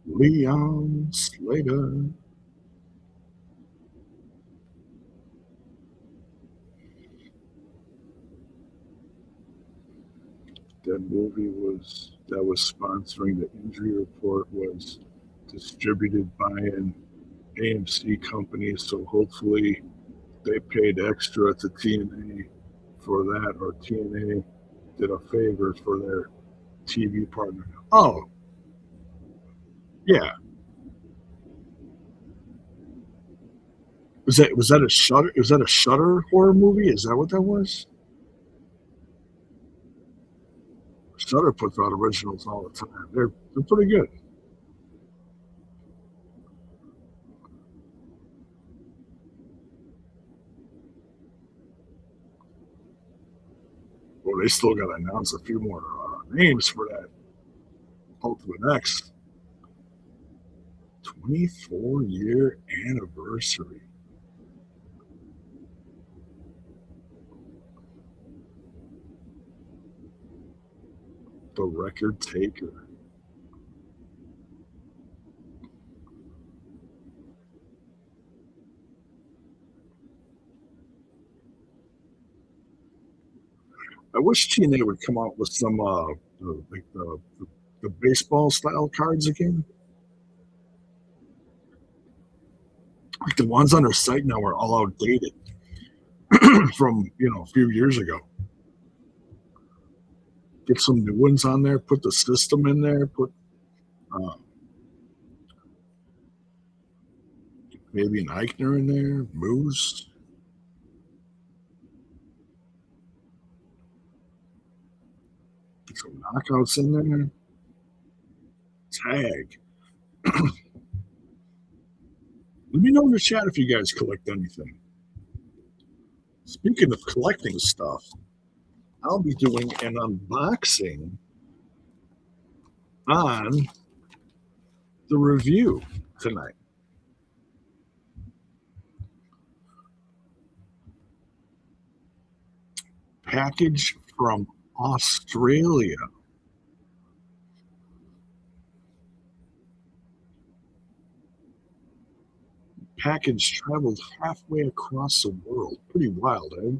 Speaker 1: Leon Slater. That movie that was sponsoring the injury report was distributed by an AMC company, so hopefully they paid extra to TNA for that, or TNA did a favor for their TV partner. Oh, yeah. Was that a Shutter? Was that a Shutter horror movie? Is that what that was? Shutter puts out originals all the time. They're pretty good. Well, they still got to announce a few more names for that Ultimate X 24-year anniversary. The record taker. I wish TNA would come out with some like the baseball style cards again. Like the ones on their site now are all outdated from a few years ago. Get some new ones on there. Put the system in there. Put uh, maybe an Eichner in there. Moose. Get some knockouts in there. Tag. Let me know in the chat if you guys collect anything. Speaking of collecting stuff, I'll be doing an unboxing on the review tonight. Package from Australia. Package traveled halfway across the world. Pretty wild, eh?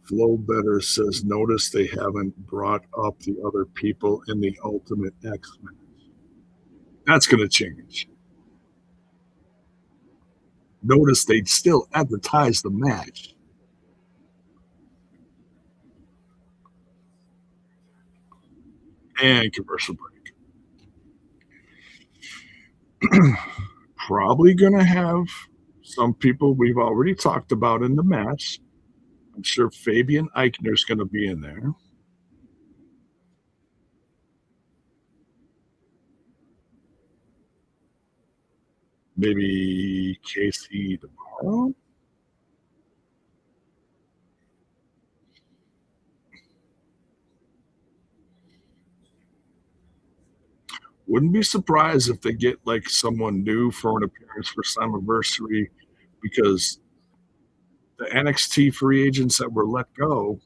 Speaker 1: Flow Better says, notice they haven't brought up the other people in the Ultimate X-Men. That's going to change. Notice they'd still advertise the match. And commercial break. Probably going to have some people we've already talked about in the match. I'm sure Fabian Eichner's going to be in there. Maybe Casey tomorrow. Wouldn't be surprised if they get like someone new for an appearance for Slammiversary, because the NXT free agents that were let go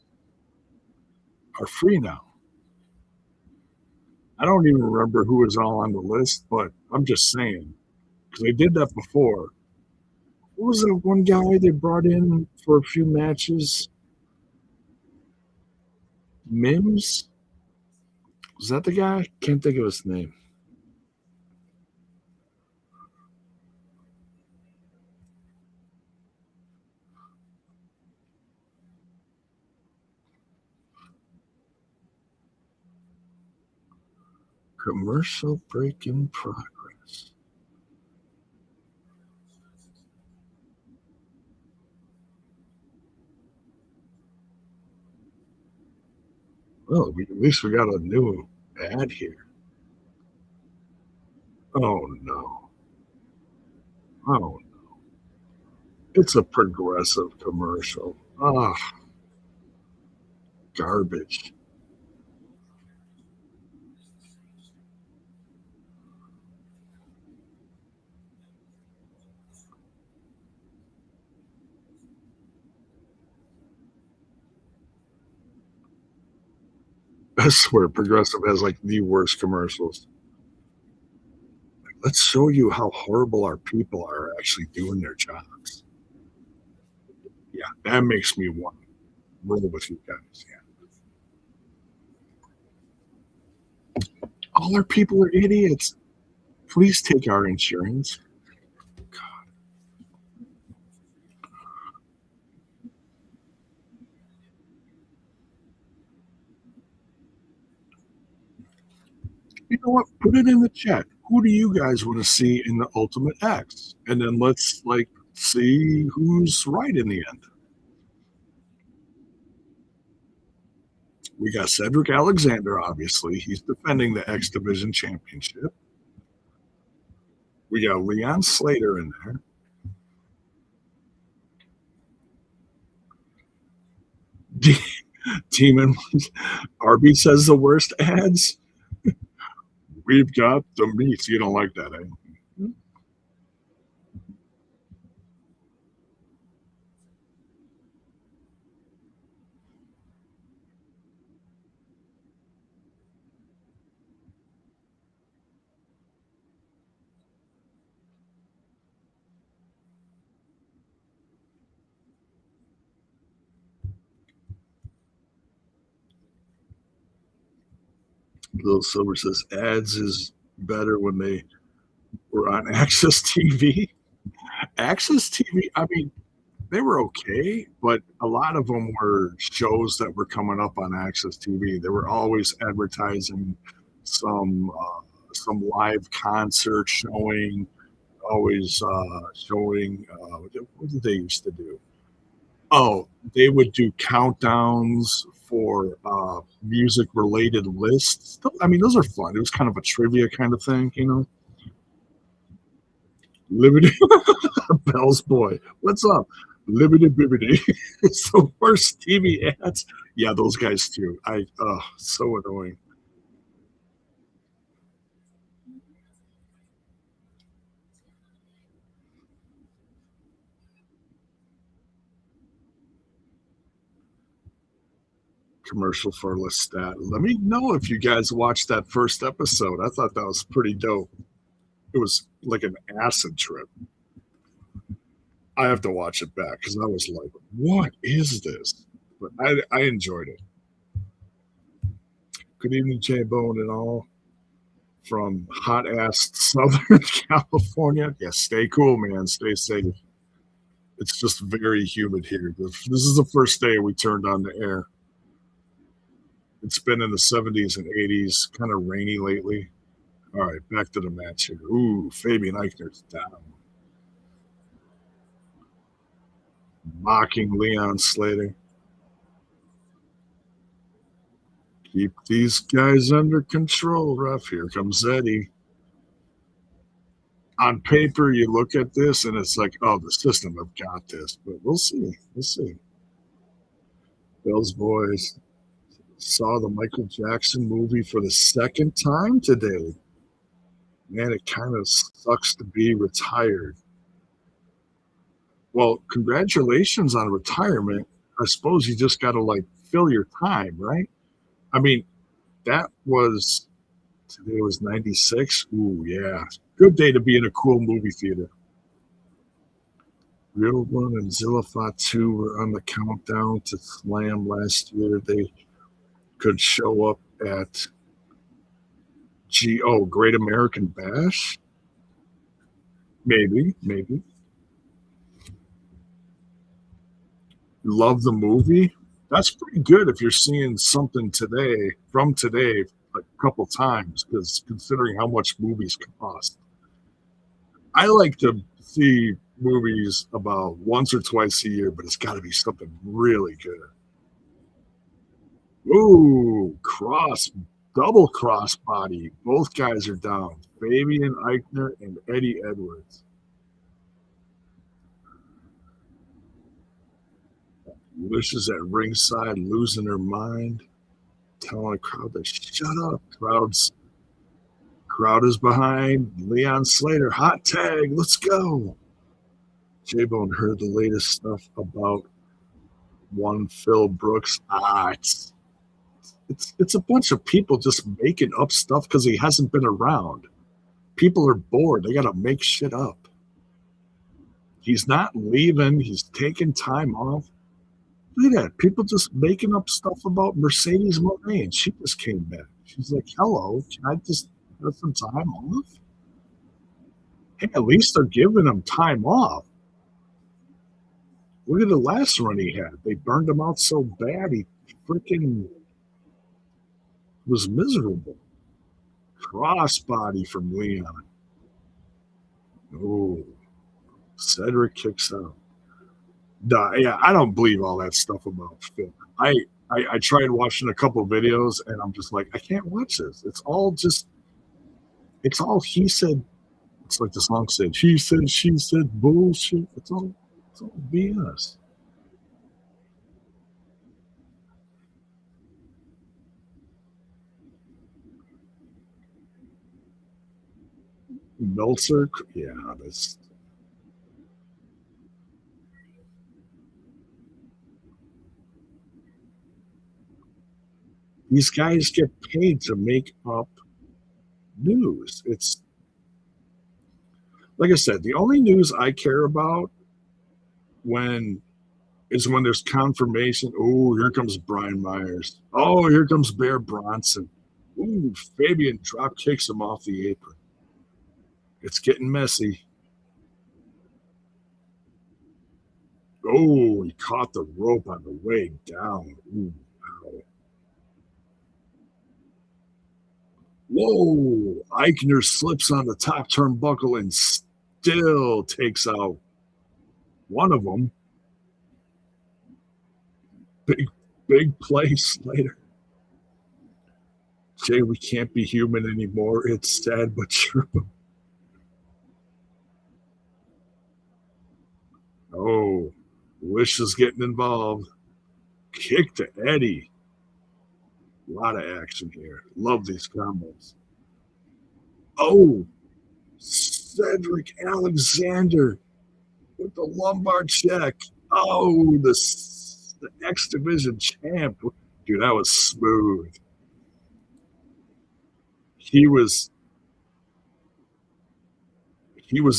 Speaker 1: are free now. I don't even remember who was all on the list, but I'm just saying, because they did that before. What was the one guy they brought in for a few matches? Mims? Was that the guy? Can't think of his name. Commercial break in progress. Well, at least we got a new ad here. Oh no. Oh, it's a progressive commercial. Ah, garbage. I swear Progressive has like the worst commercials. Let's show you how horrible our people are actually doing their jobs. Yeah, that makes me want to roll with you guys. Yeah. All our people are idiots. Please take our insurance. You know what? Put it in the chat. Who do you guys want to see in the Ultimate X? And then let's like see who's right in the end. We got Cedric Alexander, obviously. He's defending the X Division Championship. We got Leon Slater in there. Demon Arby says the worst ads. We've got the meats. You don't like that, eh? Little Silver says ads is better when they were on Access TV. Access TV, I mean, they were okay, but a lot of them were shows that were coming up on Access TV. They were always advertising some some live concert showing, always showing. What did they used to do? Oh, they would do countdowns for music related lists. I mean, those are fun. It was kind of a trivia kind of thing, you know. Liberty Bell's boy, what's up? Liberty Bibbity. It's the worst TV ads. Yeah, those guys too. So annoying. Commercial for Lestat. Let me know if you guys watched that first episode. I thought that was pretty dope. It was like an acid trip. I have to watch it back because I was like, what is this? But I enjoyed it. Good evening, J Bone and all from hot ass Southern California. Yeah, stay cool, man. Stay safe. It's just very humid here. This is the first day we turned on the air. It's been in the 70s and 80s, kind of rainy lately. All right, back to the match here. Ooh, Fabian Eichner's down. Mocking Leon Slater. Keep these guys under control, ref. Here comes Eddie. On paper, you look at this and it's like, oh, the system have got this. But we'll see. We'll see. Bill's boys saw the Michael Jackson movie for the second time today. Man, it kind of sucks to be retired. Well, congratulations on retirement. I suppose you just got to like fill your time, right? I mean, that was today was 96. Ooh, yeah. Good day to be in a cool movie theater. Real One and Zillafat 2 were on the countdown to Slam last year. They could show up at Great American Bash. Maybe. Love the movie. That's pretty good if you're seeing something today from today a couple times, because considering how much movies cost. I like to see movies about once or twice a year, but it's got to be something really good. Ooh, double crossbody. Both guys are down. Fabian Eichner and Eddie Edwards. Wishes at ringside, losing her mind, telling the crowd to shut up. Crowd is behind. Leon Slater, hot tag, let's go. J-Bone heard the latest stuff about one Phil Brooks. It's a bunch of people just making up stuff because he hasn't been around. People are bored. They got to make shit up. He's not leaving. He's taking time off. Look at that. People just making up stuff about Mercedes Moraine. She just came back. She's like, hello, can I just have some time off? Hey, at least they're giving him time off. Look at the last run he had. They burned him out so bad, he freaking was miserable. Crossbody from Leon. Oh, Cedric kicks out. Yeah, I don't believe all that stuff about Phil. I tried watching a couple of videos and I'm just like, I can't watch this. It's all he said. It's like the song said, she said bullshit. It's all BS. Meltzer, yeah, that's. These guys get paid to make up news. It's like I said, the only news I care about when there's confirmation. Oh, here comes Brian Myers. Oh, here comes Bear Bronson. Ooh, Fabian drop kicks him off the apron. It's getting messy. Oh, he caught the rope on the way down. Ooh, wow. Whoa, Eichner slips on the top turnbuckle and still takes out one of them. Big play, Slater. Jay, we can't be human anymore. It's sad but true. Oh, Wish is getting involved. Kick to Eddie. A lot of action here. Love these combos. Oh, Cedric Alexander with the lumbar check. Oh, the X Division champ. Dude, that was smooth. He was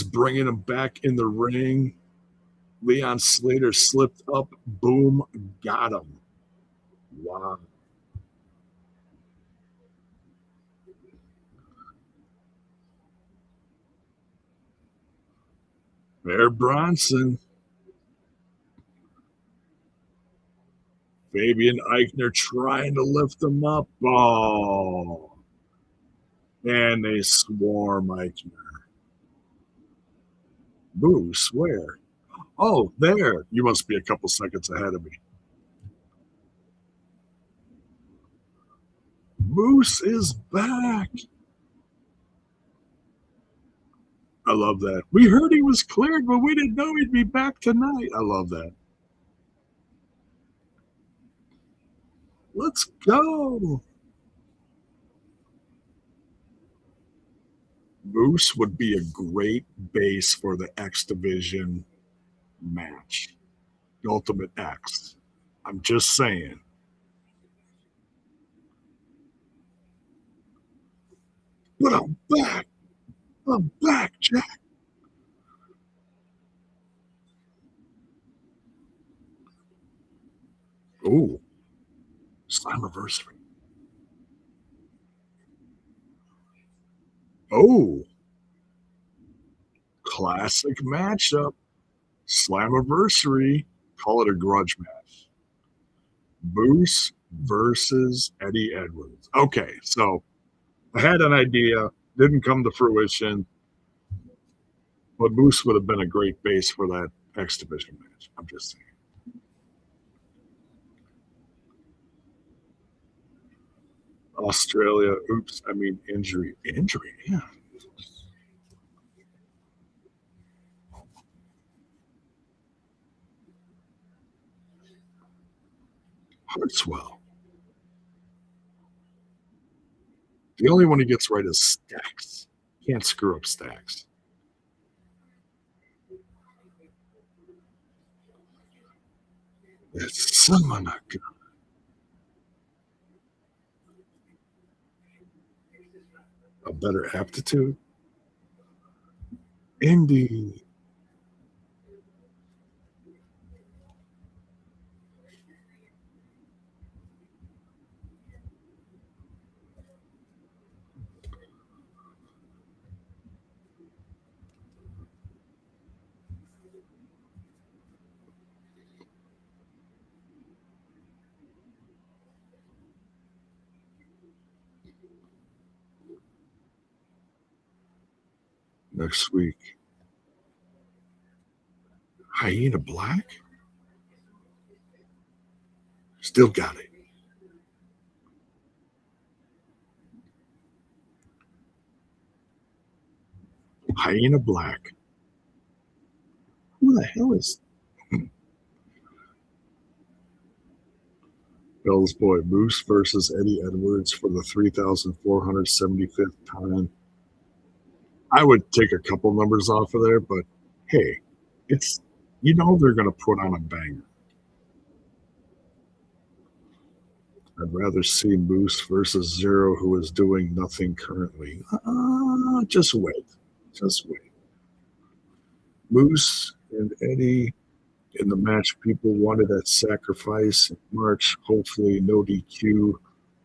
Speaker 1: bringing him back in the ring. Leon Slater slipped up. Boom, got him. Wow. Bear Bronson. Fabian Eichner trying to lift him up. Oh. And they swarm Eichner. Boo, swear. Oh, there. You must be a couple seconds ahead of me. Moose is back. I love that. We heard he was cleared, but we didn't know he'd be back tonight. I love that. Let's go. Moose would be a great base for the X Division match. The Ultimate X. I'm just saying. But I'm back. I'm back, Jack. Oh, Slammiversary. Oh, classic matchup. Slammiversary. Call it a grudge match. Moose versus Eddie Edwards. Okay, so I had an idea, didn't come to fruition, but Moose would have been a great base for that X Division match. I'm just saying. Australia. Oops, I mean injury. Injury, yeah. Hartswell. The only one he gets right is Stacks. Can't screw up Stacks. It's someone a better aptitude. Indeed. Next week. Hyena Black? Still got it. Hyena Black. Who the hell is Bell's Boy Moose versus Eddie Edwards for the 3,475th time? I would take a couple numbers off of there, but hey, it's they're going to put on a banger. I'd rather see Moose versus Zero, who is doing nothing currently. Just wait. Just wait. Moose and Eddie in the match people wanted at Sacrifice in March. Hopefully, no DQ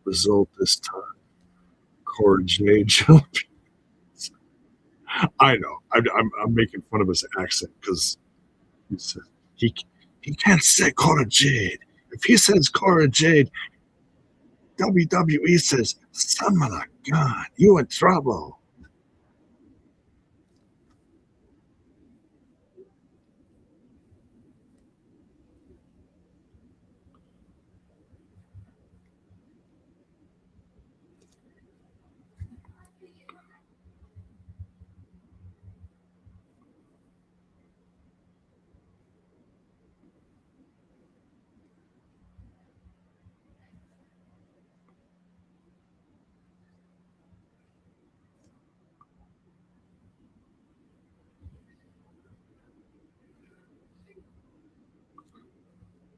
Speaker 1: result this time. Cora Jade. I know. I'm making fun of his accent because he said he can't say Cora Jade. If he says Cora Jade, WWE says, "Son of a gun, you in trouble."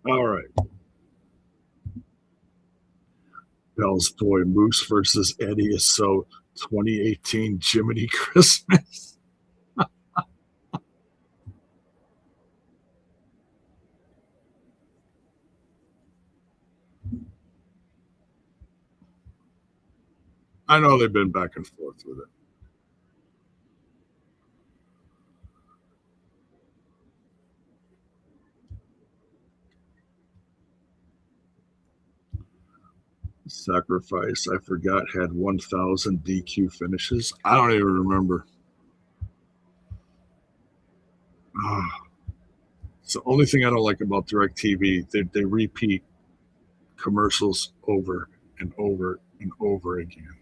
Speaker 1: All right. Bell's Boy Moose versus Eddie is so 2018 Jiminy Christmas. I know they've been back and forth with it. Sacrifice, I forgot, had 1,000 DQ finishes. I don't even remember. It's the only thing I don't like about DirecTV. They repeat commercials over and over and over again.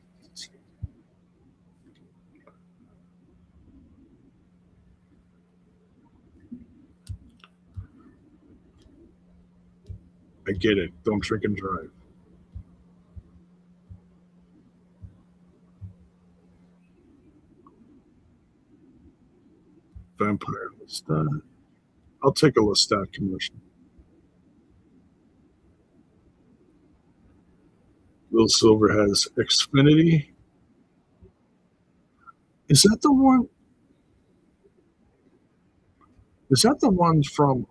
Speaker 1: I get it. Don't drink and drive. Vampire Lestat. I'll take a Lestat commercial. Will Silver has Xfinity. Is that the one? Is that the one from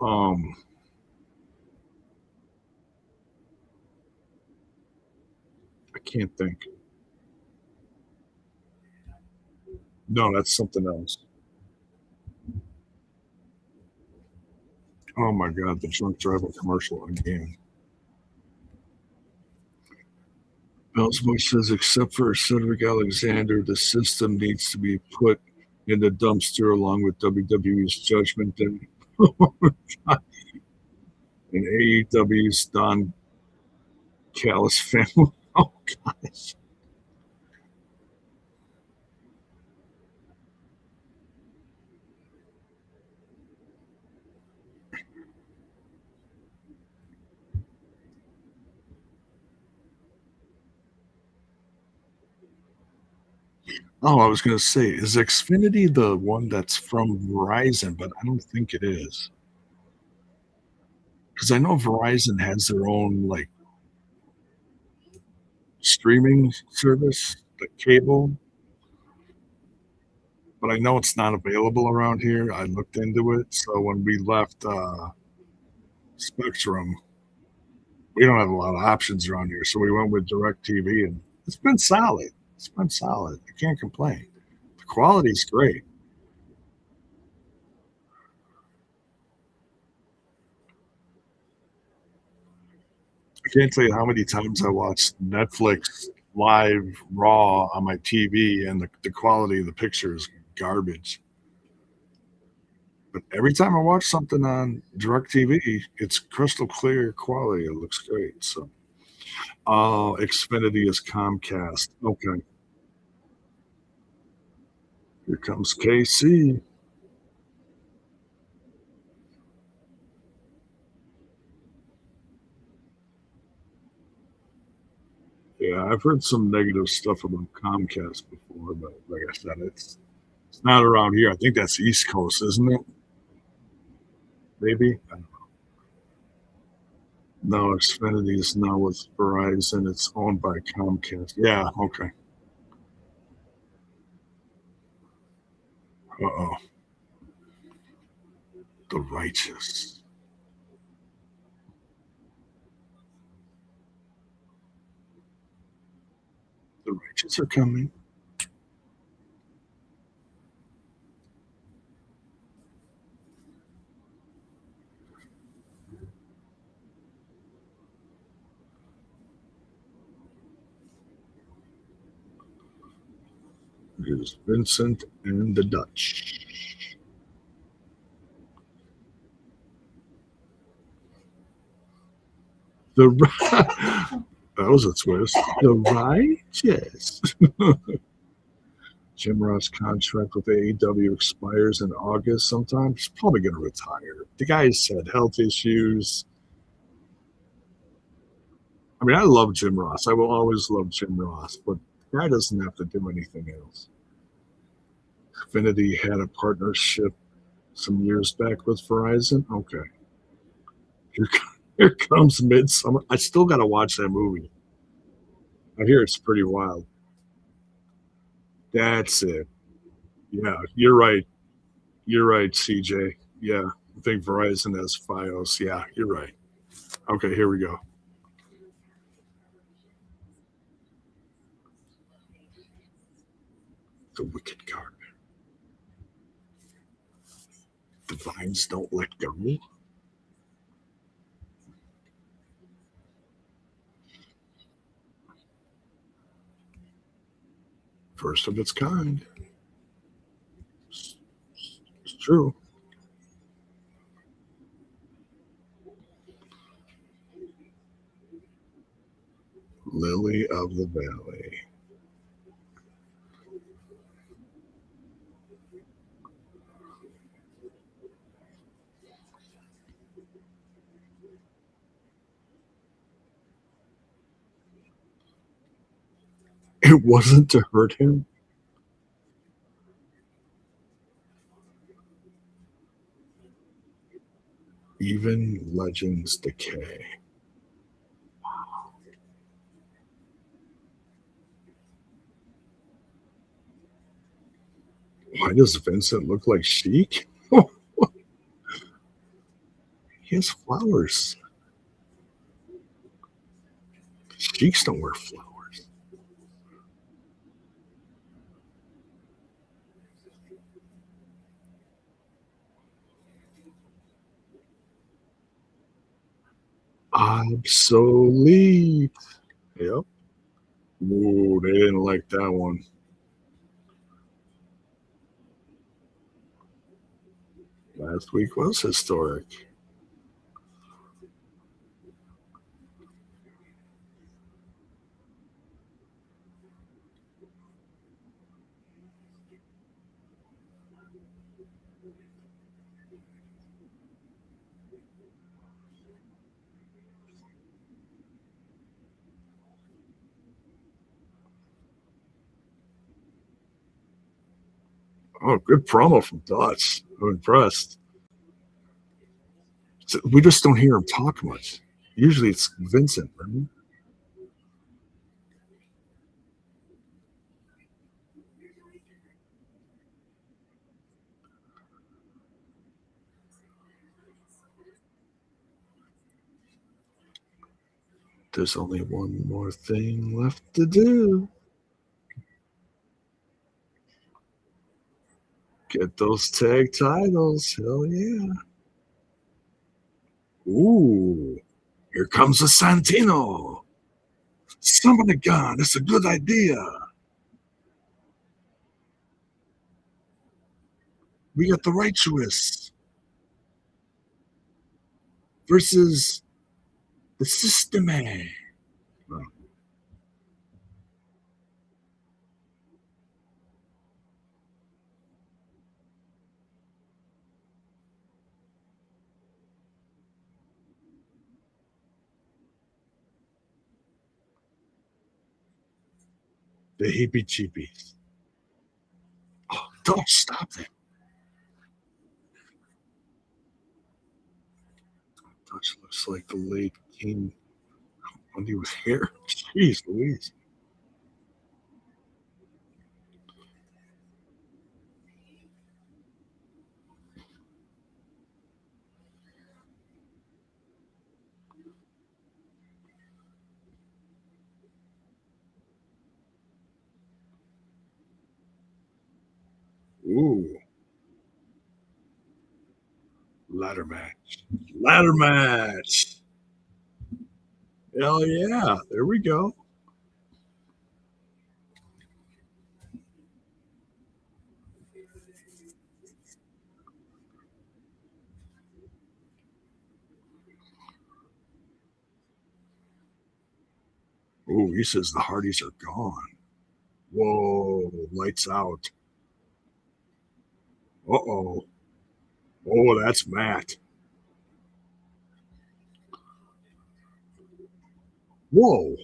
Speaker 1: I can't think. No, that's something else. Oh my god, the drunk driver commercial again. Belzebub says, except for Cedric Alexander, the system needs to be put in the dumpster along with WWE's Judgment Day and AEW's Don Callis family. Oh gosh. Oh, I was gonna say, is Xfinity the one that's from Verizon? But I don't think it is, because I know Verizon has their own, like, streaming service, the cable, but I know it's not available around here. I looked into it, so when we left, Spectrum, we don't have a lot of options around here, so we went with DirecTV, and it's been solid. It's been solid. I can't complain. The quality's great. I can't tell you how many times I watched Netflix live raw on my TV, and the quality of the picture is garbage. But every time I watch something on DirecTV, it's crystal clear quality. It looks great. So, oh, Xfinity is Comcast. Okay, here comes KC. Yeah, I've heard some negative stuff about Comcast before, but like I said, it's not around here. I think that's East Coast, isn't it? Maybe. No, Xfinity is now with Verizon. It's owned by Comcast. Yeah, okay. Uh-oh. The righteous. The righteous are coming. Here's Vincent and the Dutch. The that was a twist. The righteous. Jim Ross' contract with AEW expires in August sometime. He's probably going to retire. The guy's had health issues. I mean, I love Jim Ross. I will always love Jim Ross, but the guy doesn't have to do anything else. Xfinity had a partnership some years back with Verizon. Okay. Here, here comes Midsummer. I still got to watch that movie. I hear it's pretty wild. That's it. Yeah, you're right. You're right, CJ. Yeah, I think Verizon has Fios. Yeah, you're right. Okay, here we go. The Wicked Gardener. The vines don't let go. First of its kind. It's true. Lily of the Valley. It wasn't to hurt him. Even legends decay. Why does Vincent look like Sheik? He has flowers. Sheiks don't wear flowers. Obsolete. Yep. Ooh, they didn't like that one. Last week was historic. Oh, good promo from Dutch. I'm impressed. We just don't hear him talk much. Usually it's Vincent, right? There's only one more thing left to do. Get those tag titles. Hell yeah. Ooh, here comes a Santino. Summon a gun. It's a good idea. We got the Righteous versus the System A. Oh, the heebie cheepies. Oh, don't stop that. Dutch looks like the late King when he was here. Jeez Louise. Ooh, ladder match. Ladder match. Hell yeah. There we go. Ooh, he says the Hardys are gone. Whoa, lights out. Uh-oh. Oh, that's Matt. Whoa.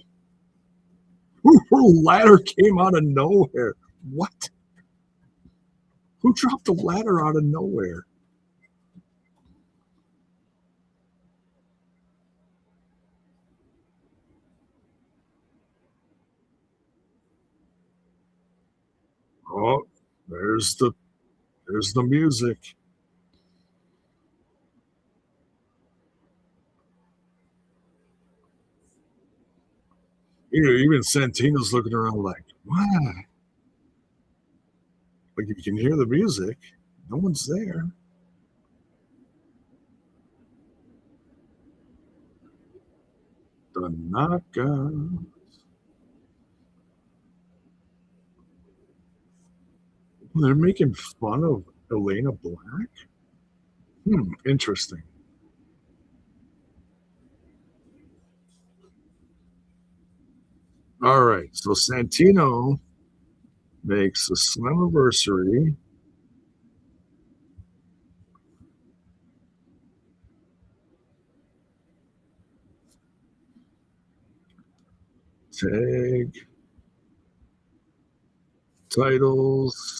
Speaker 1: Ooh, ladder came out of nowhere. What? Who dropped the ladder out of nowhere? Oh, there's the music. You know, even Santino's looking around like, what? Like you can hear the music. No one's there. The knockout. They're making fun of Elena Black. Interesting. All right. So Santino makes a Slammiversary tag titles.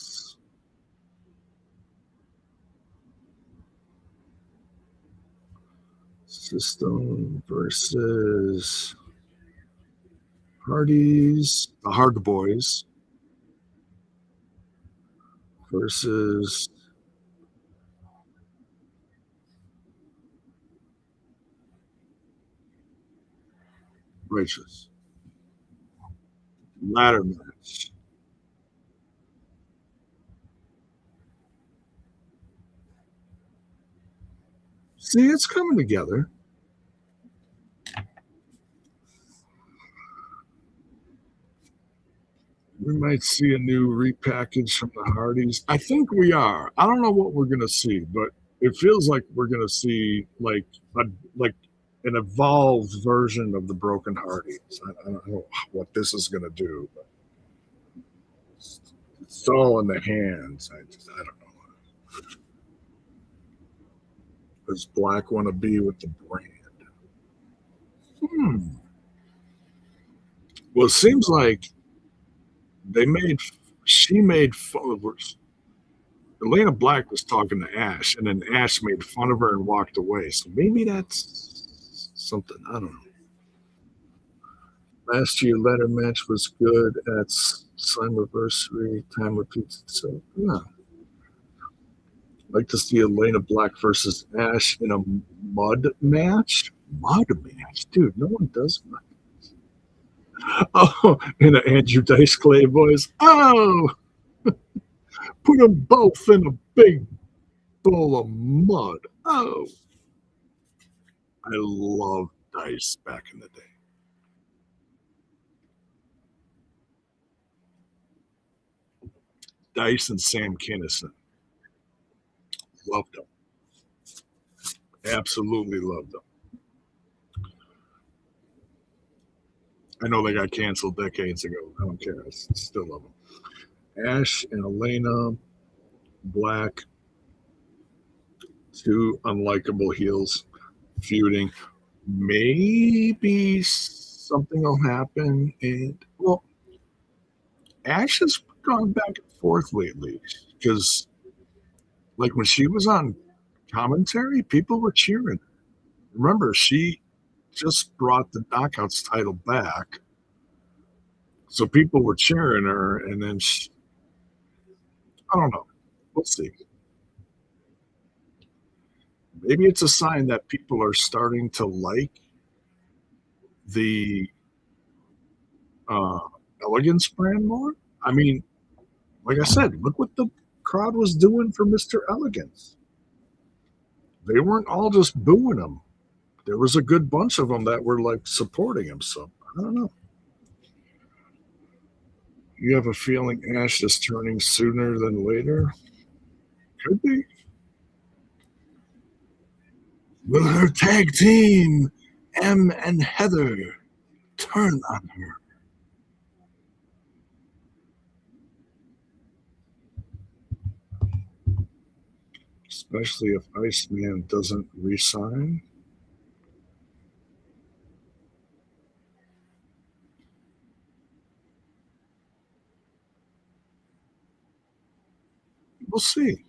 Speaker 1: System versus Hardys, the Hard Boys versus Righteous. Ladder match. See, it's coming together. We might see a new repackage from the Hardys. I think we are. I don't know what we're gonna see, but it feels like we're gonna see a like an evolved version of the Broken Hardys. I don't know what this is gonna do, but it's all in the hands. I don't know. Does Black want to be with the brand? Hmm. Well, it seems like they made she made followers. Elena Black was talking to Ash, and then Ash made fun of her and walked away. So maybe that's something. I don't know. Last year, ladder match was good at Slammiversary. Time repeats itself. Yeah. Like to see Elena Black versus Ash in a mud match. Mud match, dude. No one does mud. Oh, in an Andrew Dice Clay voice. Oh, put them both in a big bowl of mud. Oh, I love Dice back in the day. Dice and Sam Kinison. Loved them. Absolutely loved them. I know they got canceled decades ago. I don't care. I still love them. Ash and Elena Black, two unlikable heels feuding. Maybe something will happen. And, well, Ash has gone back and forth lately because, like, when she was on commentary, people were cheering. Remember, she just brought the Knockouts title back. So people were cheering her, and then I don't know. We'll see. Maybe it's a sign that people are starting to like the uh, Elegance brand more. I mean, like I said, look what the crowd was doing for Mr. Elegance. They weren't all just booing him. There was a good bunch of them that were like supporting him. So I don't know. You have a feeling Ash is turning sooner than later? Could be. Will her tag team, Em and Heather, turn on her? Especially if Iceman doesn't resign. We'll see.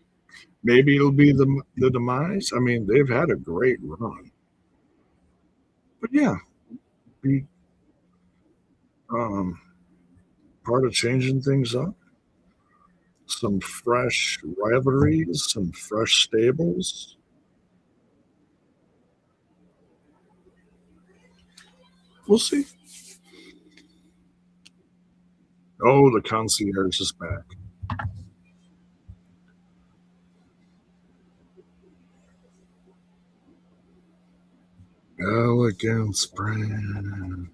Speaker 1: Maybe it'll be the demise. I mean, they've had a great run, but yeah, be um, part of changing things up. Some fresh rivalries, some fresh stables. We'll see. Oh, the concierge is back. Elegance brand.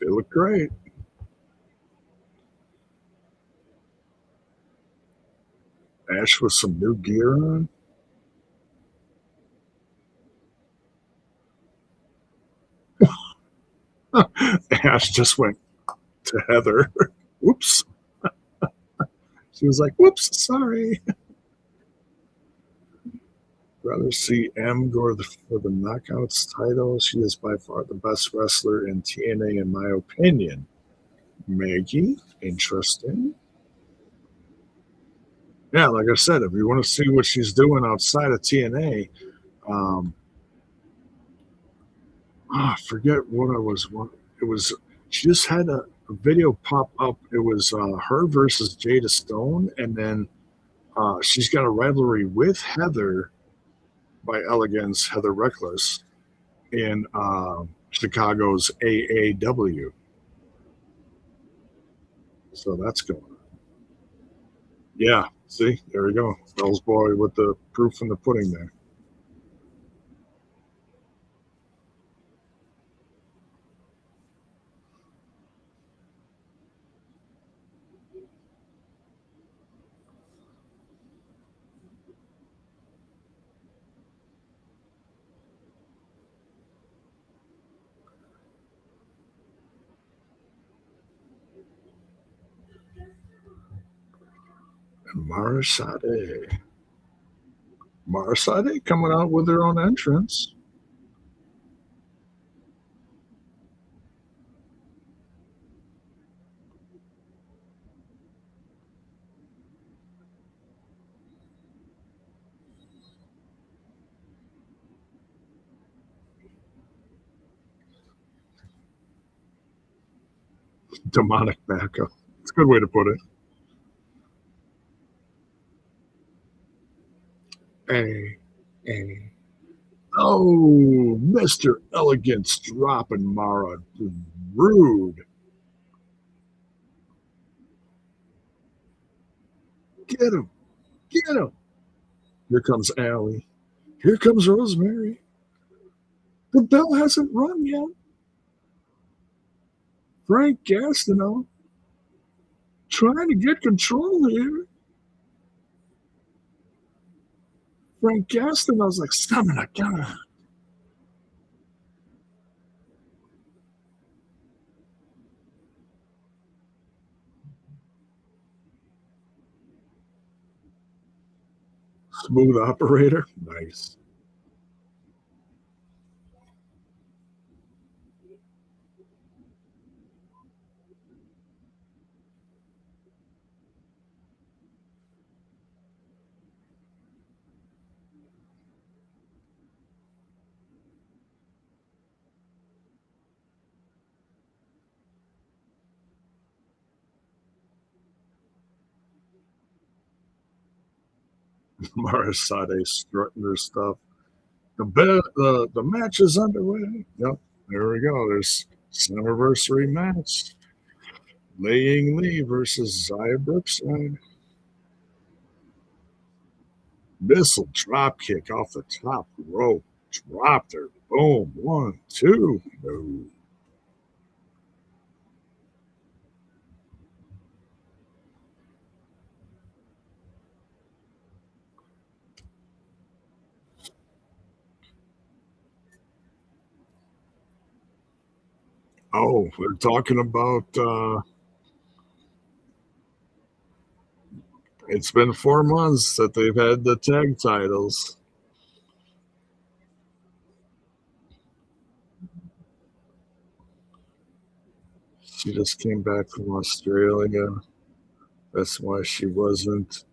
Speaker 1: They look great. Ash with some new gear on. Ash just went to Heather. Whoops. She was like, whoops, sorry. Rather see M go for the Knockouts title. She is by far the best wrestler in TNA, in my opinion. Maggie, interesting. Yeah, like I said, if you want to see what she's doing outside of TNA, um, I forget what I was. It was she just had a video pop up. It was her versus Jada Stone, and then she's got a rivalry with Heather by Elegance, Heather Reckless, in Chicago's AAW. So that's going on. Yeah, see, there we go. Bell's boy with the proof in the pudding there. And Marasade coming out with their own entrance. Demonic backup. It's a good way to put it. Hey. Oh, Mr. Elegance dropping Mara. Rude. Get him. Get him. Here comes Allie. Here comes Rosemary. The bell hasn't rung yet. Frank Gastineau trying to get control here. Frank Gastineau's like, stamina, gotta. Smooth operator. Nice. Marasade strutting her stuff. The match is underway. Yep, there we go. There's anniversary match. Laying Lee versus Zaya Brookside. Missile drop kick off the top rope. Dropped her. Boom. 1, 2. No. Oh, we're talking about it's been 4 months that they've had the tag titles. She just came back from Australia. That's why she wasn't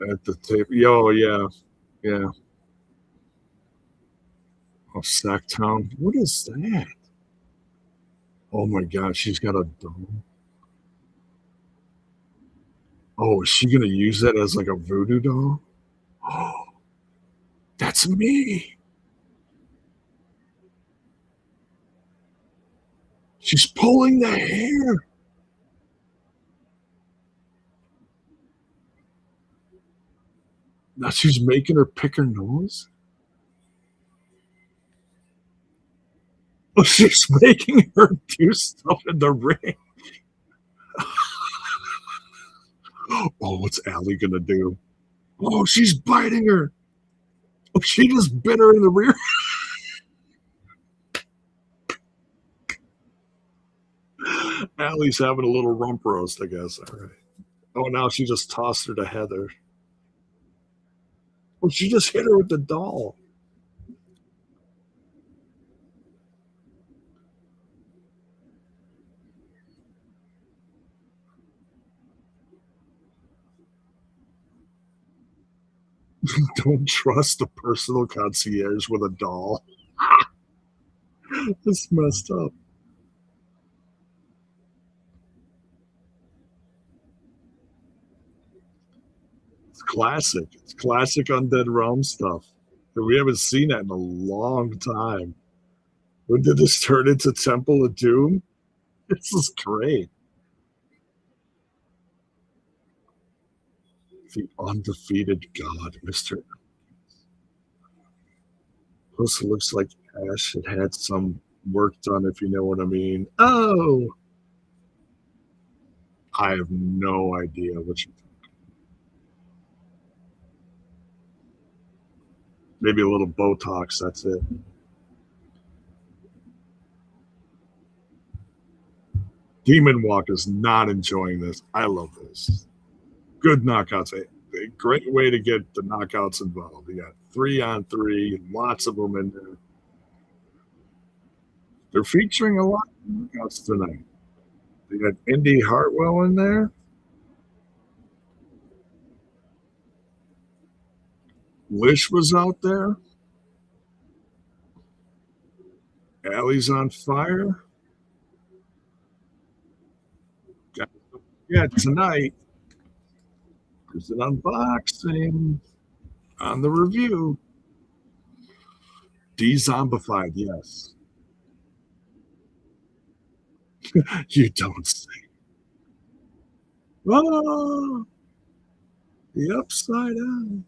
Speaker 1: at the tape. Oh, yeah. Yeah. Oh, Sacktown. What is that? Oh my God, she's got a dome. Oh, is she gonna use that as like a voodoo doll? Oh, that's me. She's pulling the hair. Now she's making her pick her nose. Oh, she's making her do stuff in the ring. Oh, what's Allie gonna do? Oh, she's biting her. Oh, she just bit her in the rear. Allie's having a little rump roast, I guess. All right. Oh, now she just tossed her to Heather. Oh, she just hit her with the doll. Don't trust the personal concierge with a doll. It's messed up. It's classic. It's classic Undead Realm stuff. We haven't seen that in a long time. When did this turn into Temple of Doom? This is great. The undefeated god, Mr. Plus, it looks like Ash had some work done, if you know what I mean. Oh, I have no idea what you. Maybe a little Botox. That's it. Demon Walk is not enjoying this. I love this. Good knockouts. A great way to get the knockouts involved. You got 3-on-3, lots of them in there. They're featuring a lot of knockouts tonight. They got Indy Hartwell in there. Lish was out there. Allie's on fire. Yeah, tonight there's an unboxing on the review. De-zombified, yes. You don't say. Oh, the upside down.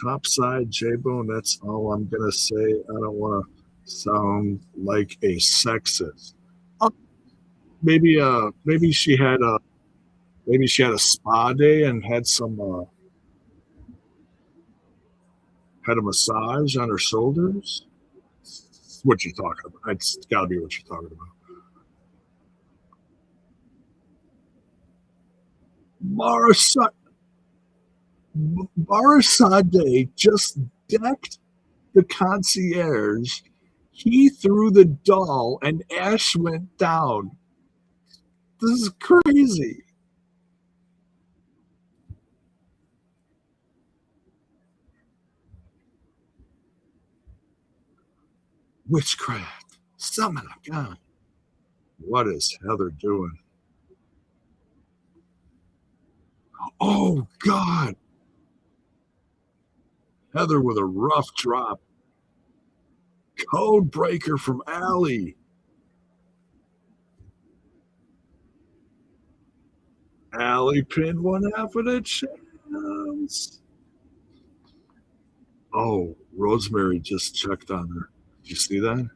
Speaker 1: Topside J-Bone, that's all I'm going to say. I don't want to sound like a sexist. Oh, maybe she had a spa day and had had a massage on her shoulders. What you talking about? It's got to be what you're talking about. Marasade just decked the concierge. He threw the doll and Ash went down. This is crazy. Witchcraft. Summon a god. What is Heather doing? Oh, God. Heather with a rough drop. Code breaker from Allie. Allie pinned one half of the chance. Oh, Rosemary just checked on her. Did you see that?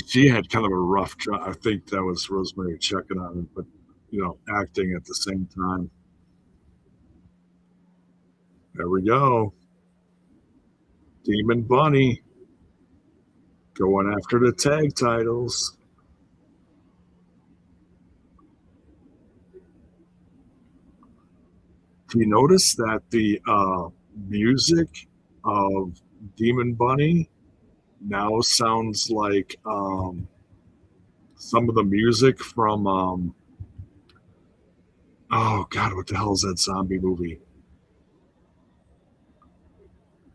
Speaker 1: She had kind of a rough drop. I think that was Rosemary checking on her, but acting at the same time. There we go. Demon Bunny going after the tag titles. Do you notice that the music of Demon Bunny now sounds like some of the music from oh God, what the hell is that zombie movie?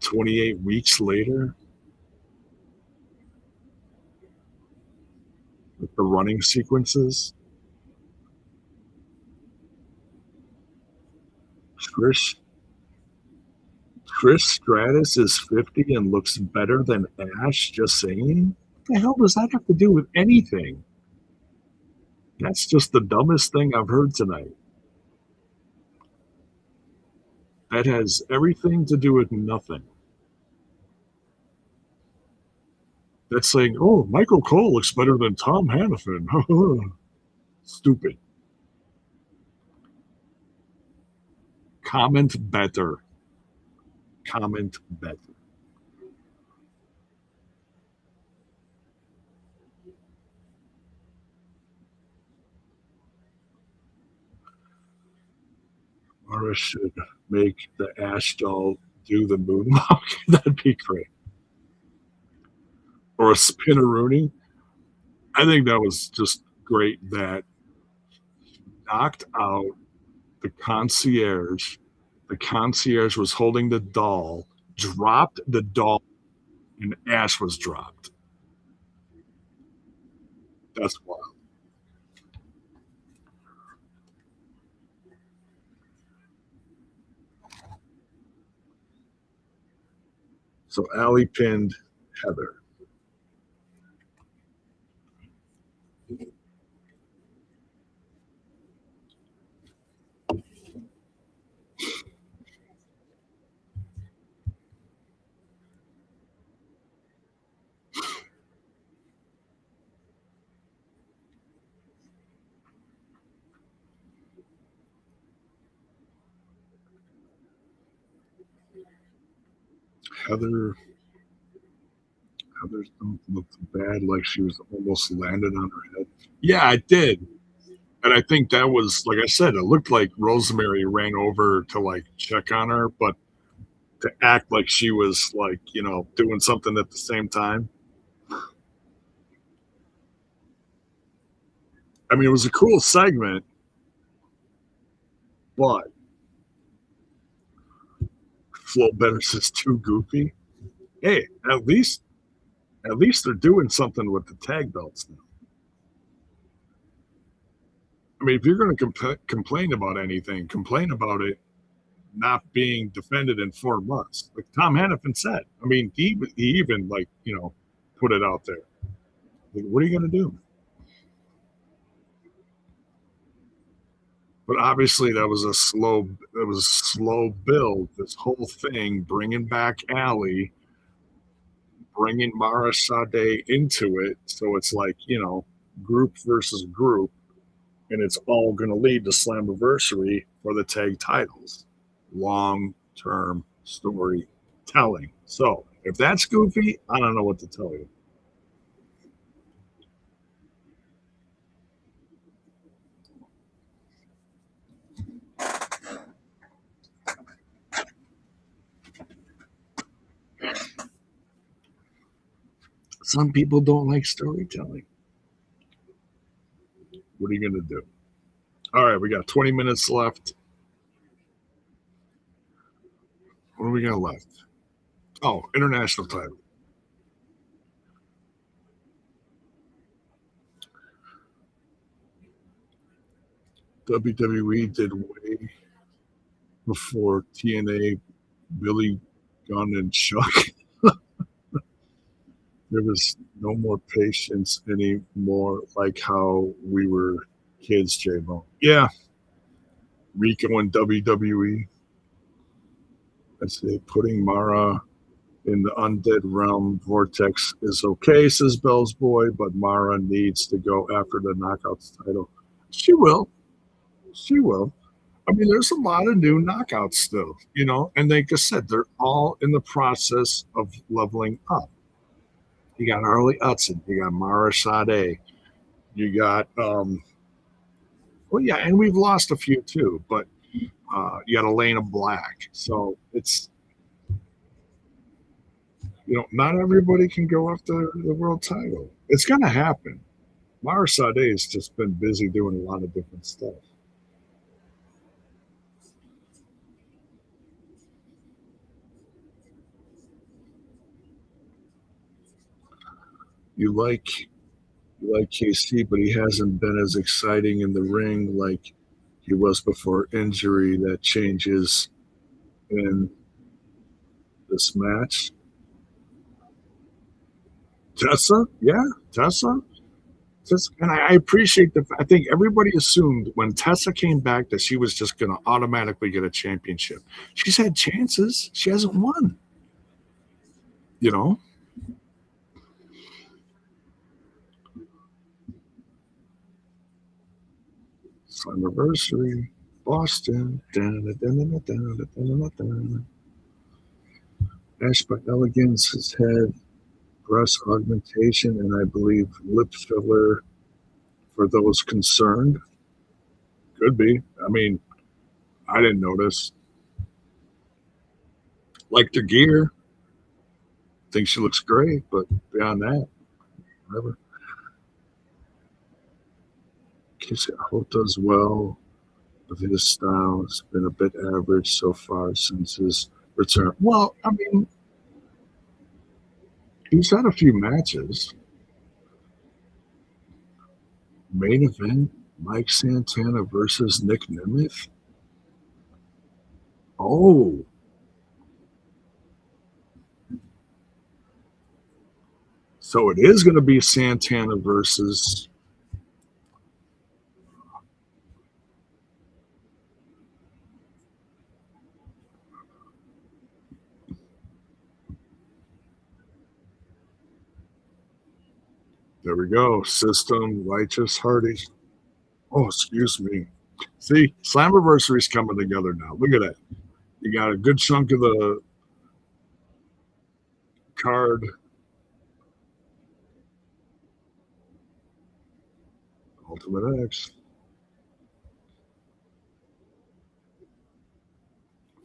Speaker 1: 28 Weeks Later? With the running sequences. Chris Stratus is 50 and looks better than Ash, just saying? What the hell does that have to do with anything? That's just the dumbest thing I've heard tonight. That has everything to do with nothing. That's saying, oh, Michael Cole looks better than Tom Hannafin. Stupid. Comment better. Comment better. Mara should make the Ash doll do the moonwalk. That'd be great. Or a spinneroonie. I think that was just great that knocked out the concierge. The concierge was holding the doll, dropped the doll, and Ash was dropped. That's wild. So Allie pinned Heather. Heather There's something looked bad, like she was almost landed on her head. Yeah, I did. And I think that was, like I said, it looked like Rosemary ran over to like check on her, but to act like she was like, doing something at the same time. I mean, it was a cool segment, but Flo Better says too goofy. Hey, at least they're doing something with the tag belts now. I mean, if you're going to complain about anything, complain about it not being defended in 4 months, like Tom Hannafin said. I mean, he even like put it out there. Like, what are you going to do? But obviously, that was a slow build. This whole thing, bringing back Allie, bringing Mara Sade into it, so it's like group versus group, and it's all going to lead to Slammiversary for the tag titles. Long-term storytelling. So if that's goofy, I don't know what to tell you. Some people don't like storytelling. What are you going to do? All right, we got 20 minutes left. What do we got left? Oh, international title. WWE did way before TNA, Billy Gunn, and Chuck. There was no more patience anymore, like how we were kids, J-Bone. Yeah. Rico and WWE. I say putting Mara in the undead realm vortex is okay, says Bell's Boy, but Mara needs to go after the Knockouts title. She will. She will. I mean, there's a lot of new knockouts still, and like I said, they're all in the process of leveling up. You got Harley Hudson, you got Mara Sade, you got, well, yeah, and we've lost a few too, but you got Elena Black. So it's, not everybody can go after the world title. It's going to happen. Mara Sade has just been busy doing a lot of different stuff. You like KC, but he hasn't been as exciting in the ring like he was before injury. That changes in this match. Tessa, yeah, Tessa. And I appreciate I think everybody assumed when Tessa came back that she was just going to automatically get a championship. She's had chances. She hasn't won. Slammiversary, Boston. Ash by Elegance has had breast augmentation and I believe lip filler for those concerned. Could be. I mean, I didn't notice. Like the gear. Think she looks great, but beyond that, whatever. Casey, I hope does well with his style. It's been a bit average so far since his return. Well, I mean, he's had a few matches. Main event, Mike Santana versus Nick Nemeth. Oh. So it is going to be Santana versus. There we go. System, Righteous, Hardy. Oh, excuse me. See, Slammiversary's coming together now. Look at that. You got a good chunk of the card Ultimate X.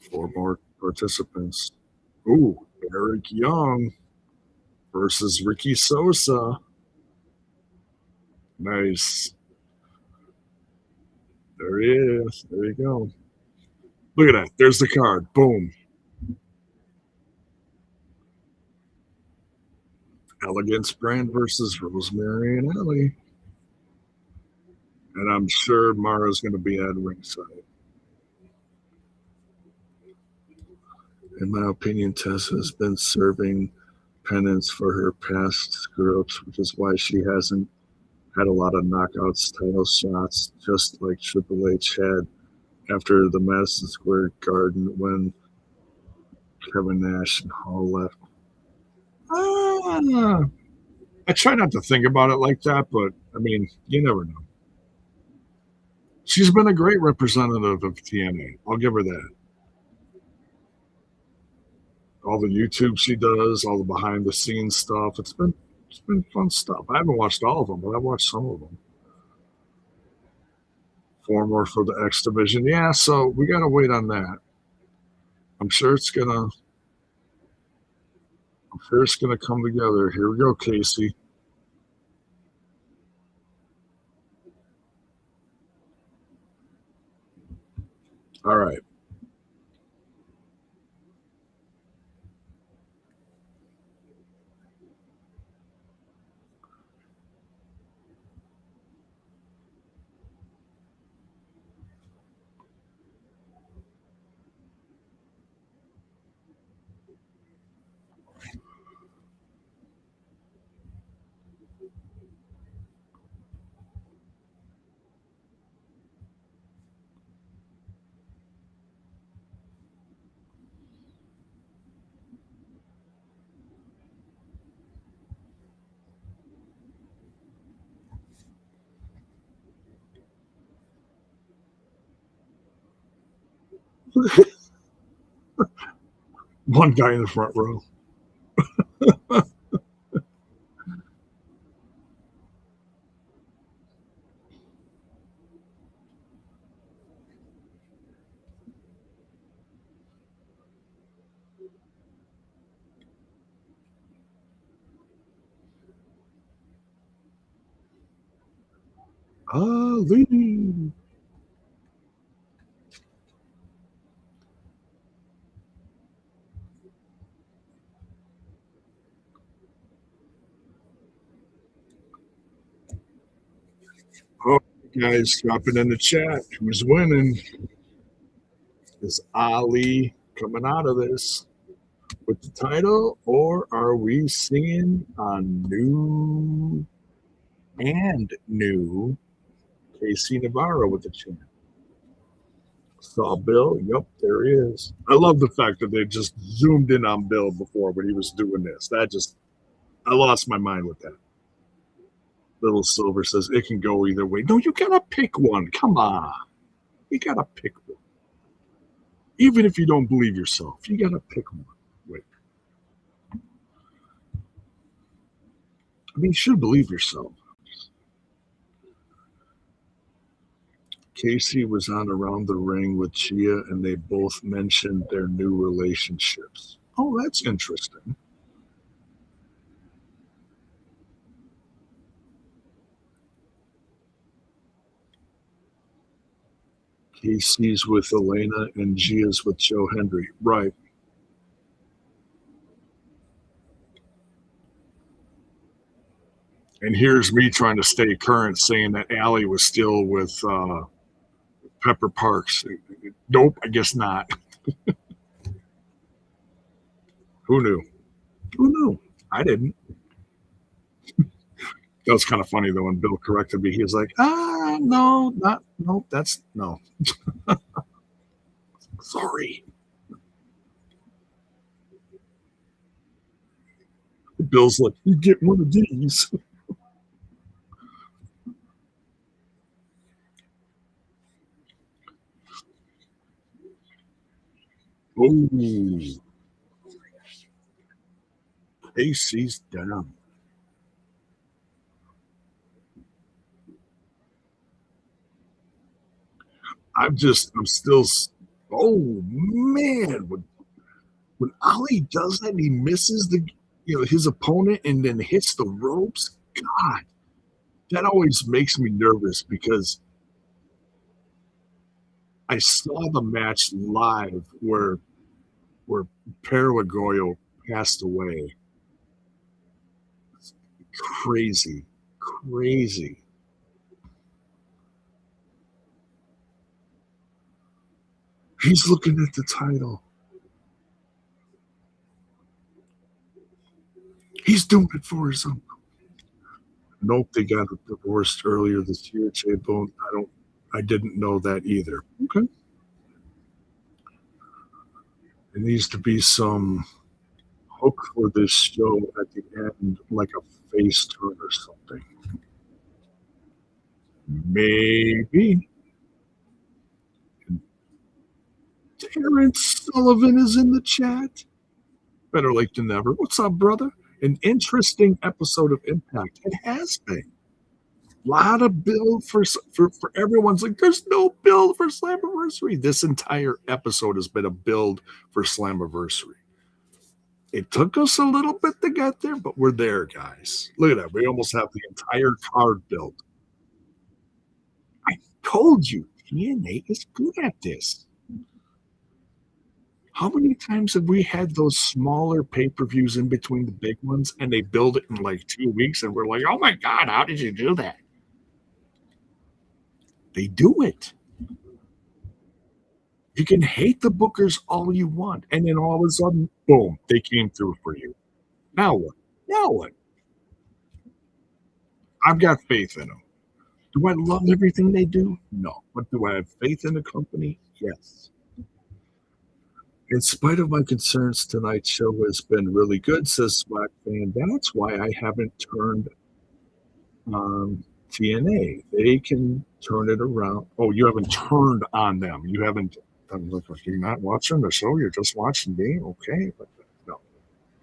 Speaker 1: 4 more participants. Ooh, Eric Young versus Ricky Sosa. Nice. There he is. There you go. Look at that. There's the card. Boom. Elegance Brand versus Rosemary and Ellie. And I'm sure Mara's going to be at ringside. In my opinion, Tessa has been serving penance for her past screw-ups, which is why she hasn't had a lot of knockouts, title shots, just like Triple H had after the Madison Square Garden when Kevin Nash and Hall left. I try not to think about it like that, but I mean, you never know. She's been a great representative of TNA. I'll give her that. All the YouTube she does, all the behind the scenes stuff. It's been fun stuff. I haven't watched all of them, but I've watched some of them. 4 more for the X division. Yeah, so we gotta wait on that. I'm sure it's gonna come together. Here we go, Casey. All right. One guy in the front row. Ali. Oh, guys, dropping in the chat. Who's winning? Is Ali coming out of this with the title, or are we seeing a new Casey Navarro with the chin? Saw Bill. Yep, there he is. I love the fact that they just zoomed in on Bill before when he was doing this. I lost my mind with that. Little Silver says it can go either way. No, you gotta pick one. Come on. You gotta pick one. Even if you don't believe yourself, you gotta pick one. Wait. I mean, you should believe yourself. Casey was on Around the Ring with Chia, and they both mentioned their new relationships. Oh, that's interesting. Casey's with Elena, and Gia's with Joe Hendry. Right. And here's me trying to stay current, saying that Allie was still with Pepper Parks. Nope, I guess not. Who knew? Who knew? I didn't. That was kind of funny though when Bill corrected me. He was like, no, that's no. Sorry. Bill's like, you get one of these. Oh, Casey's down. I'm still. Oh man, when Ali does that, and he misses his opponent, and then hits the ropes. God, that always makes me nervous because I saw the match live where Paraguayo passed away. It's crazy, crazy. He's looking at the title. He's doing it for his uncle. Nope, they got divorced earlier this year, J Bone. I didn't know that either. Okay. There needs to be some hook for this show at the end, like a face turn or something. Maybe. Terrence Sullivan is in the chat. Better late than never. What's up, brother? An interesting episode of Impact. It has been. A lot of build for everyone's like, there's no build for Slammiversary. This entire episode has been a build for Slammiversary. It took us a little bit to get there, but we're there, guys. Look at that. We almost have the entire card built. I told you, TNA is good at this. How many times have we had those smaller pay-per-views in between the big ones, and they build it in like 2 weeks, and we're like, oh my God, how did you do that? They do it. You can hate the bookers all you want, and then all of a sudden, boom, they came through for you. Now what? Now what? I've got faith in them. Do I love everything they do? No. But do I have faith in the company? Yes. In spite of my concerns, tonight's show has been really good, says Swag Fan. That's why I haven't turned on TNA. They can turn it around. Oh, you haven't turned on them. You haven't. You're not watching the show. You're just watching me. Okay, but no,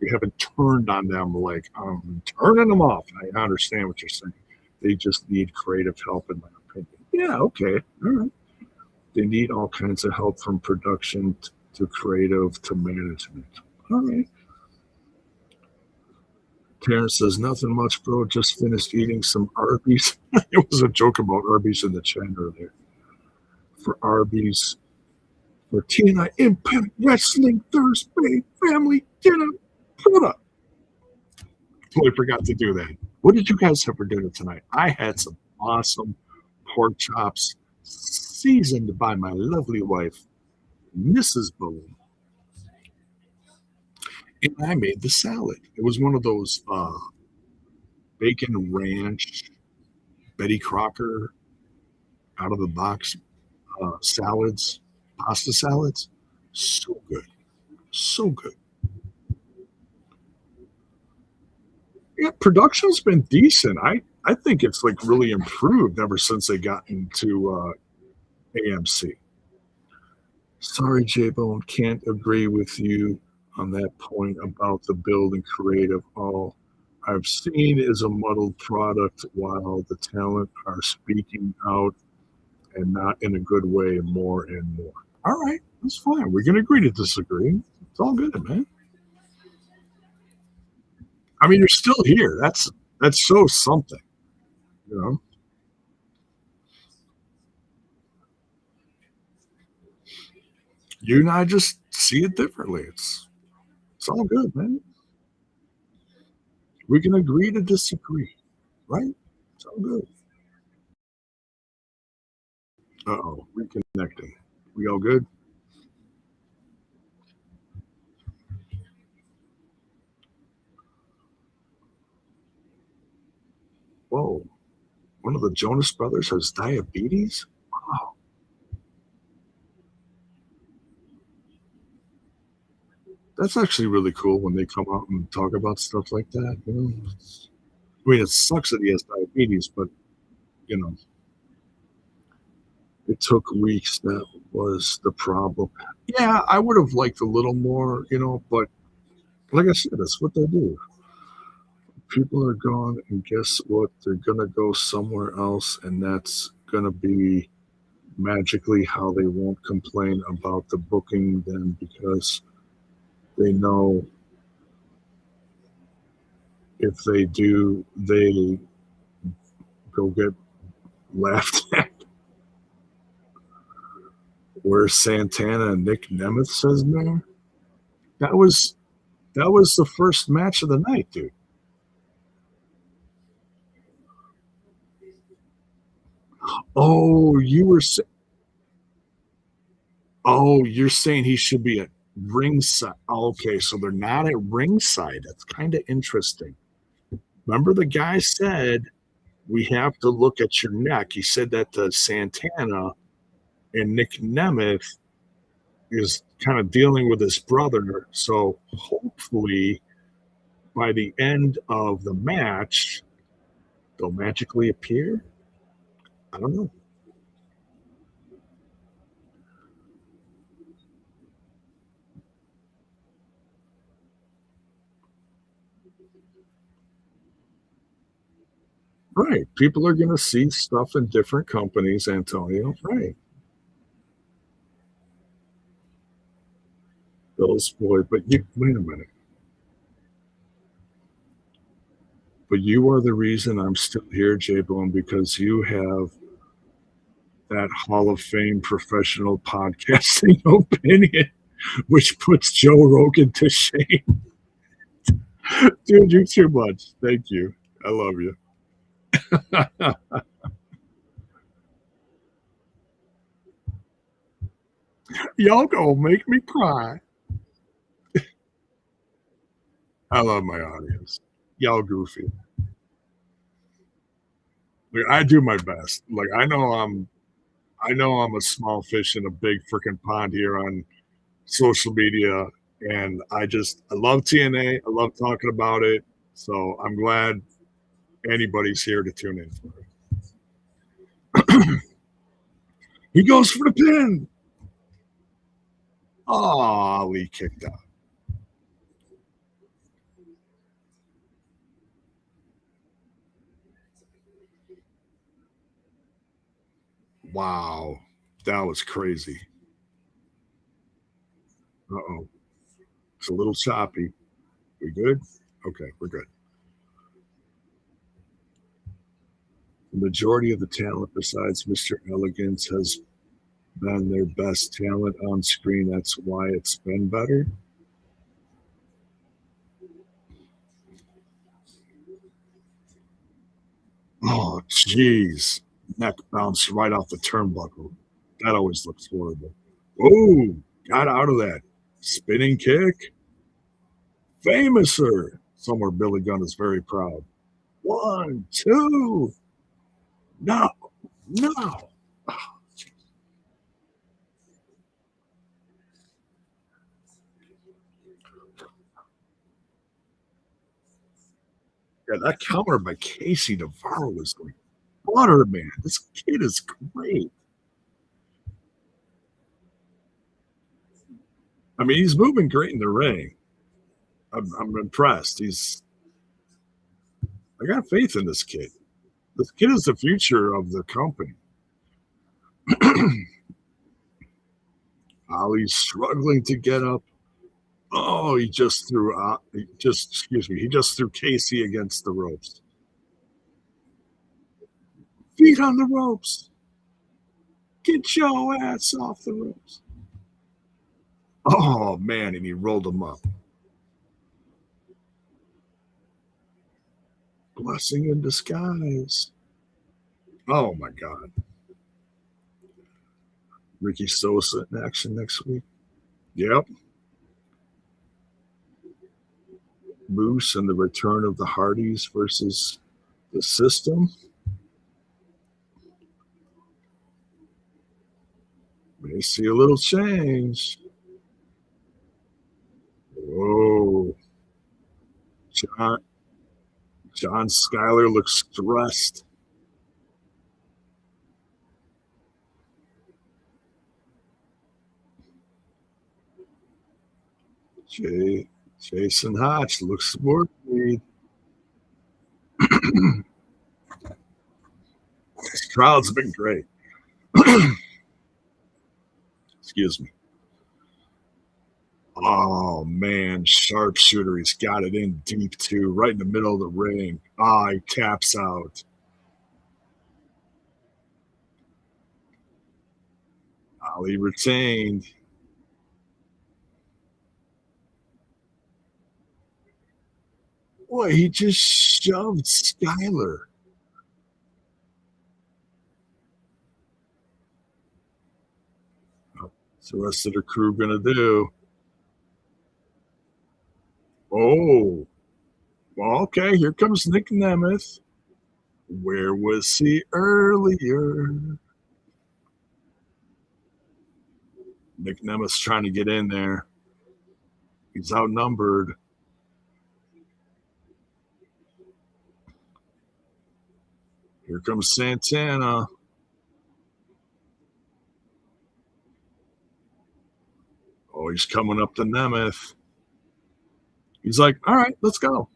Speaker 1: you haven't turned on them like I'm turning them off. I understand what you're saying. They just need creative help, in my opinion. Yeah, okay, all right. They need all kinds of help from production to creative to management. All right. Terrence says, nothing much, bro. Just finished eating some Arby's. It was a joke about Arby's in the chat earlier. For Arby's, for TNI Impact Wrestling Thursday Family Dinner. Put Totally forgot to do that. What did you guys have for dinner tonight? I had some awesome pork chops seasoned by my lovely wife, Mrs. Boone. And I made the salad. It was one of those bacon ranch, Betty Crocker, out of the box salads, pasta salads. So good. So good. Yeah, production's been decent. I think it's like really improved ever since they got into AMC. Sorry, J-Bone, can't agree with you on that point about the build and creative. All I've seen is a muddled product while the talent are speaking out and not in a good way more and more. All right, that's fine. We're going to agree to disagree. It's all good, man. I mean, you're still here. That shows something, you know. You and I just see it differently. It's all good, man. We can agree to disagree, right? It's all good. Uh-oh, reconnecting. We all good? Whoa. One of the Jonas brothers has diabetes? Wow. That's actually really cool when they come out and talk about stuff like that. You know, I mean, it sucks that he has diabetes, but you know, it took weeks. That was the problem. Yeah, I would have liked a little more, you know, but like I said, that's what they do. People are gone, and guess what? They're gonna go somewhere else, and that's gonna be magically how they won't complain about the booking then, because they know if they do, they go get laughed at. Where Santana and Nick Nemeth says no. That was the first match of the night, dude. Oh, you're saying he should be at ringside. Okay, so they're not at ringside. That's kind of interesting. Remember, the guy said we have to look at your neck. He said that to Santana, and Nick Nemeth is kind of dealing with his brother. So hopefully, by the end of the match, they'll magically appear. I don't know. Right. People are going to see stuff in different companies, Antonio. Right. Those boy, but you wait a minute. But you are the reason I'm still here, J Bone, because you have that Hall of Fame professional podcasting opinion, which puts Joe Rogan to shame. Dude, you're too much. Thank you. I love you. Y'all gonna make me cry. I love my audience. Y'all goofy. Like, I do my best. Like, I know I'm a small fish in a big freaking pond here on social media, and I love TNA. I love talking about it. So I'm glad anybody's here to tune in for it. He goes for the pin. Oh, Ali kicked out. Wow. That was crazy. Uh-oh. It's a little choppy. We good? Okay, we're good. The majority of the talent besides Mr. Elegance has been their best talent on screen. That's why it's been better. Oh, jeez. Neck bounced right off the turnbuckle. That always looks horrible. Oh, got out of that. Spinning kick. Famouser. Somewhere Billy Gunn is very proud. 1, 2. No. No. Yeah, that counter by Casey Navarro was like butter, man. This kid is great. I mean, he's moving great in the ring. I'm impressed. I got faith in this kid. This kid is the future of the company. Ali's struggling to get up. Oh, he just threw he just threw Casey against the ropes. Feet on the ropes. Get your ass off the ropes. Oh man, and he rolled him up. Blessing in disguise. Oh my God. Ricky Sosa in action next week. Yep. Moose and the return of the Hardys versus the System. May see a little change. Whoa. John Schuyler looks stressed. Jason Hodge looks worried. This crowd's been great. Excuse me. Oh man, sharpshooter. He's got it in deep too, right in the middle of the ring. Ah, he taps out. Ali retained. Boy, he just shoved Skyler. What's the rest of the crew gonna do? Oh, well, okay, here comes Nick Nemeth. Where was he earlier? Nick Nemeth's trying to get in there. He's outnumbered. Here comes Santana. Oh, he's coming up to Nemeth. He's like, all right, let's go.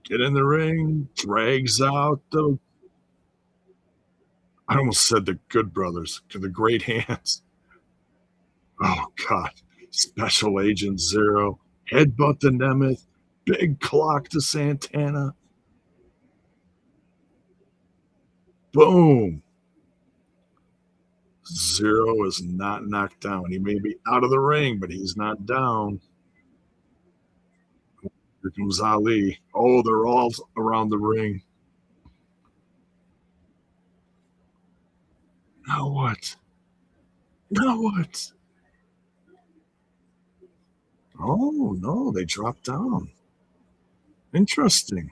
Speaker 1: Get in the ring, drags out the, I almost said the Good Brothers, to the Great Hands. Oh, God. Special Agent Zero. Headbutt to Nemeth. Big clock to Santana. Boom. Zero is not knocked down. He may be out of the ring, but he's not down. Here comes Ali. Oh, they're all around the ring. Now what? Now what? Oh, no, they dropped down. Interesting.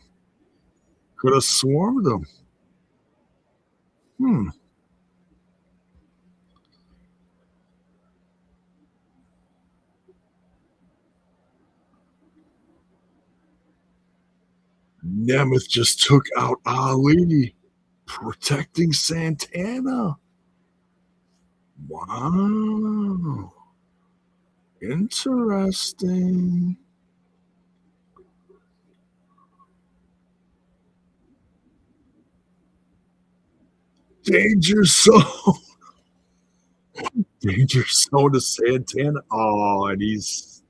Speaker 1: Could have swarmed them. Hmm. Nemeth just took out Ali, protecting Santana. Wow. Interesting. Danger Zone. Danger Zone to Santana. Oh, and he's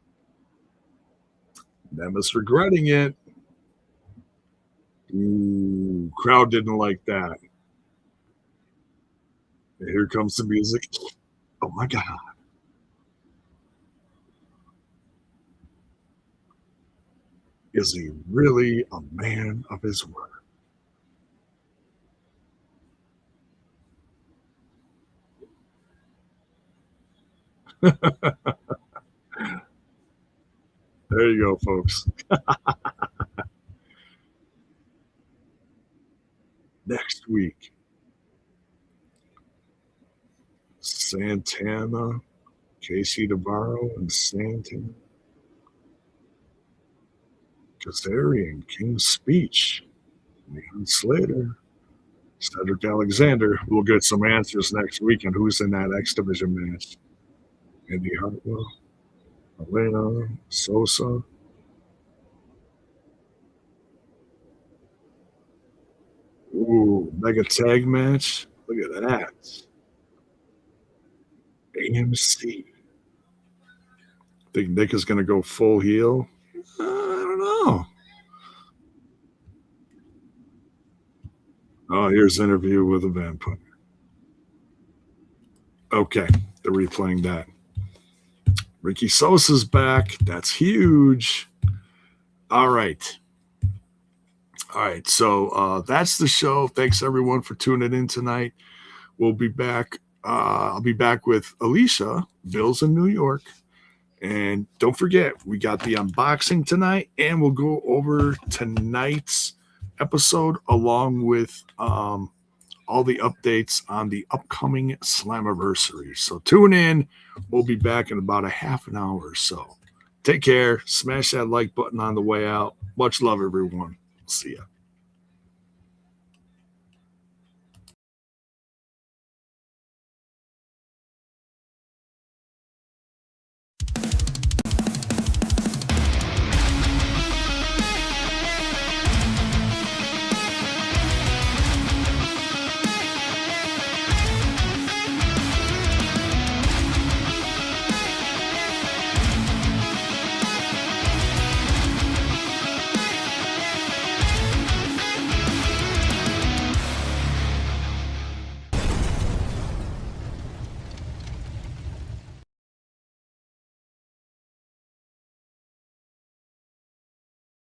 Speaker 1: Nemeth's regretting it. Ooh, crowd didn't like that. And here comes the music. Oh my God. Is he really a man of his word? There you go, folks. Next week, Santana, Casey Navarro, and Santana. Kazarian, King's Speech, Leon Slater, Cedric Alexander. We'll get some answers next week on who's in that X Division match. Indy Hartwell, Elena, Sosa. Ooh, mega tag match. Look at that. AMC. Think Nick is going to go full heel? I don't know. Oh, here's an interview with a vampire. Okay, they're replaying that. Ricky Sosa's back. That's huge. All right. All right. So that's the show. Thanks everyone for tuning in tonight. We'll be back. I'll be back with Alicia, Bill's in New York. And don't forget, we got the unboxing tonight, and we'll go over tonight's episode along with all the updates on the upcoming Slammiversary. So tune in. We'll be back in about a half an hour or so. Take care. Smash that like button on the way out. Much love, everyone. See ya.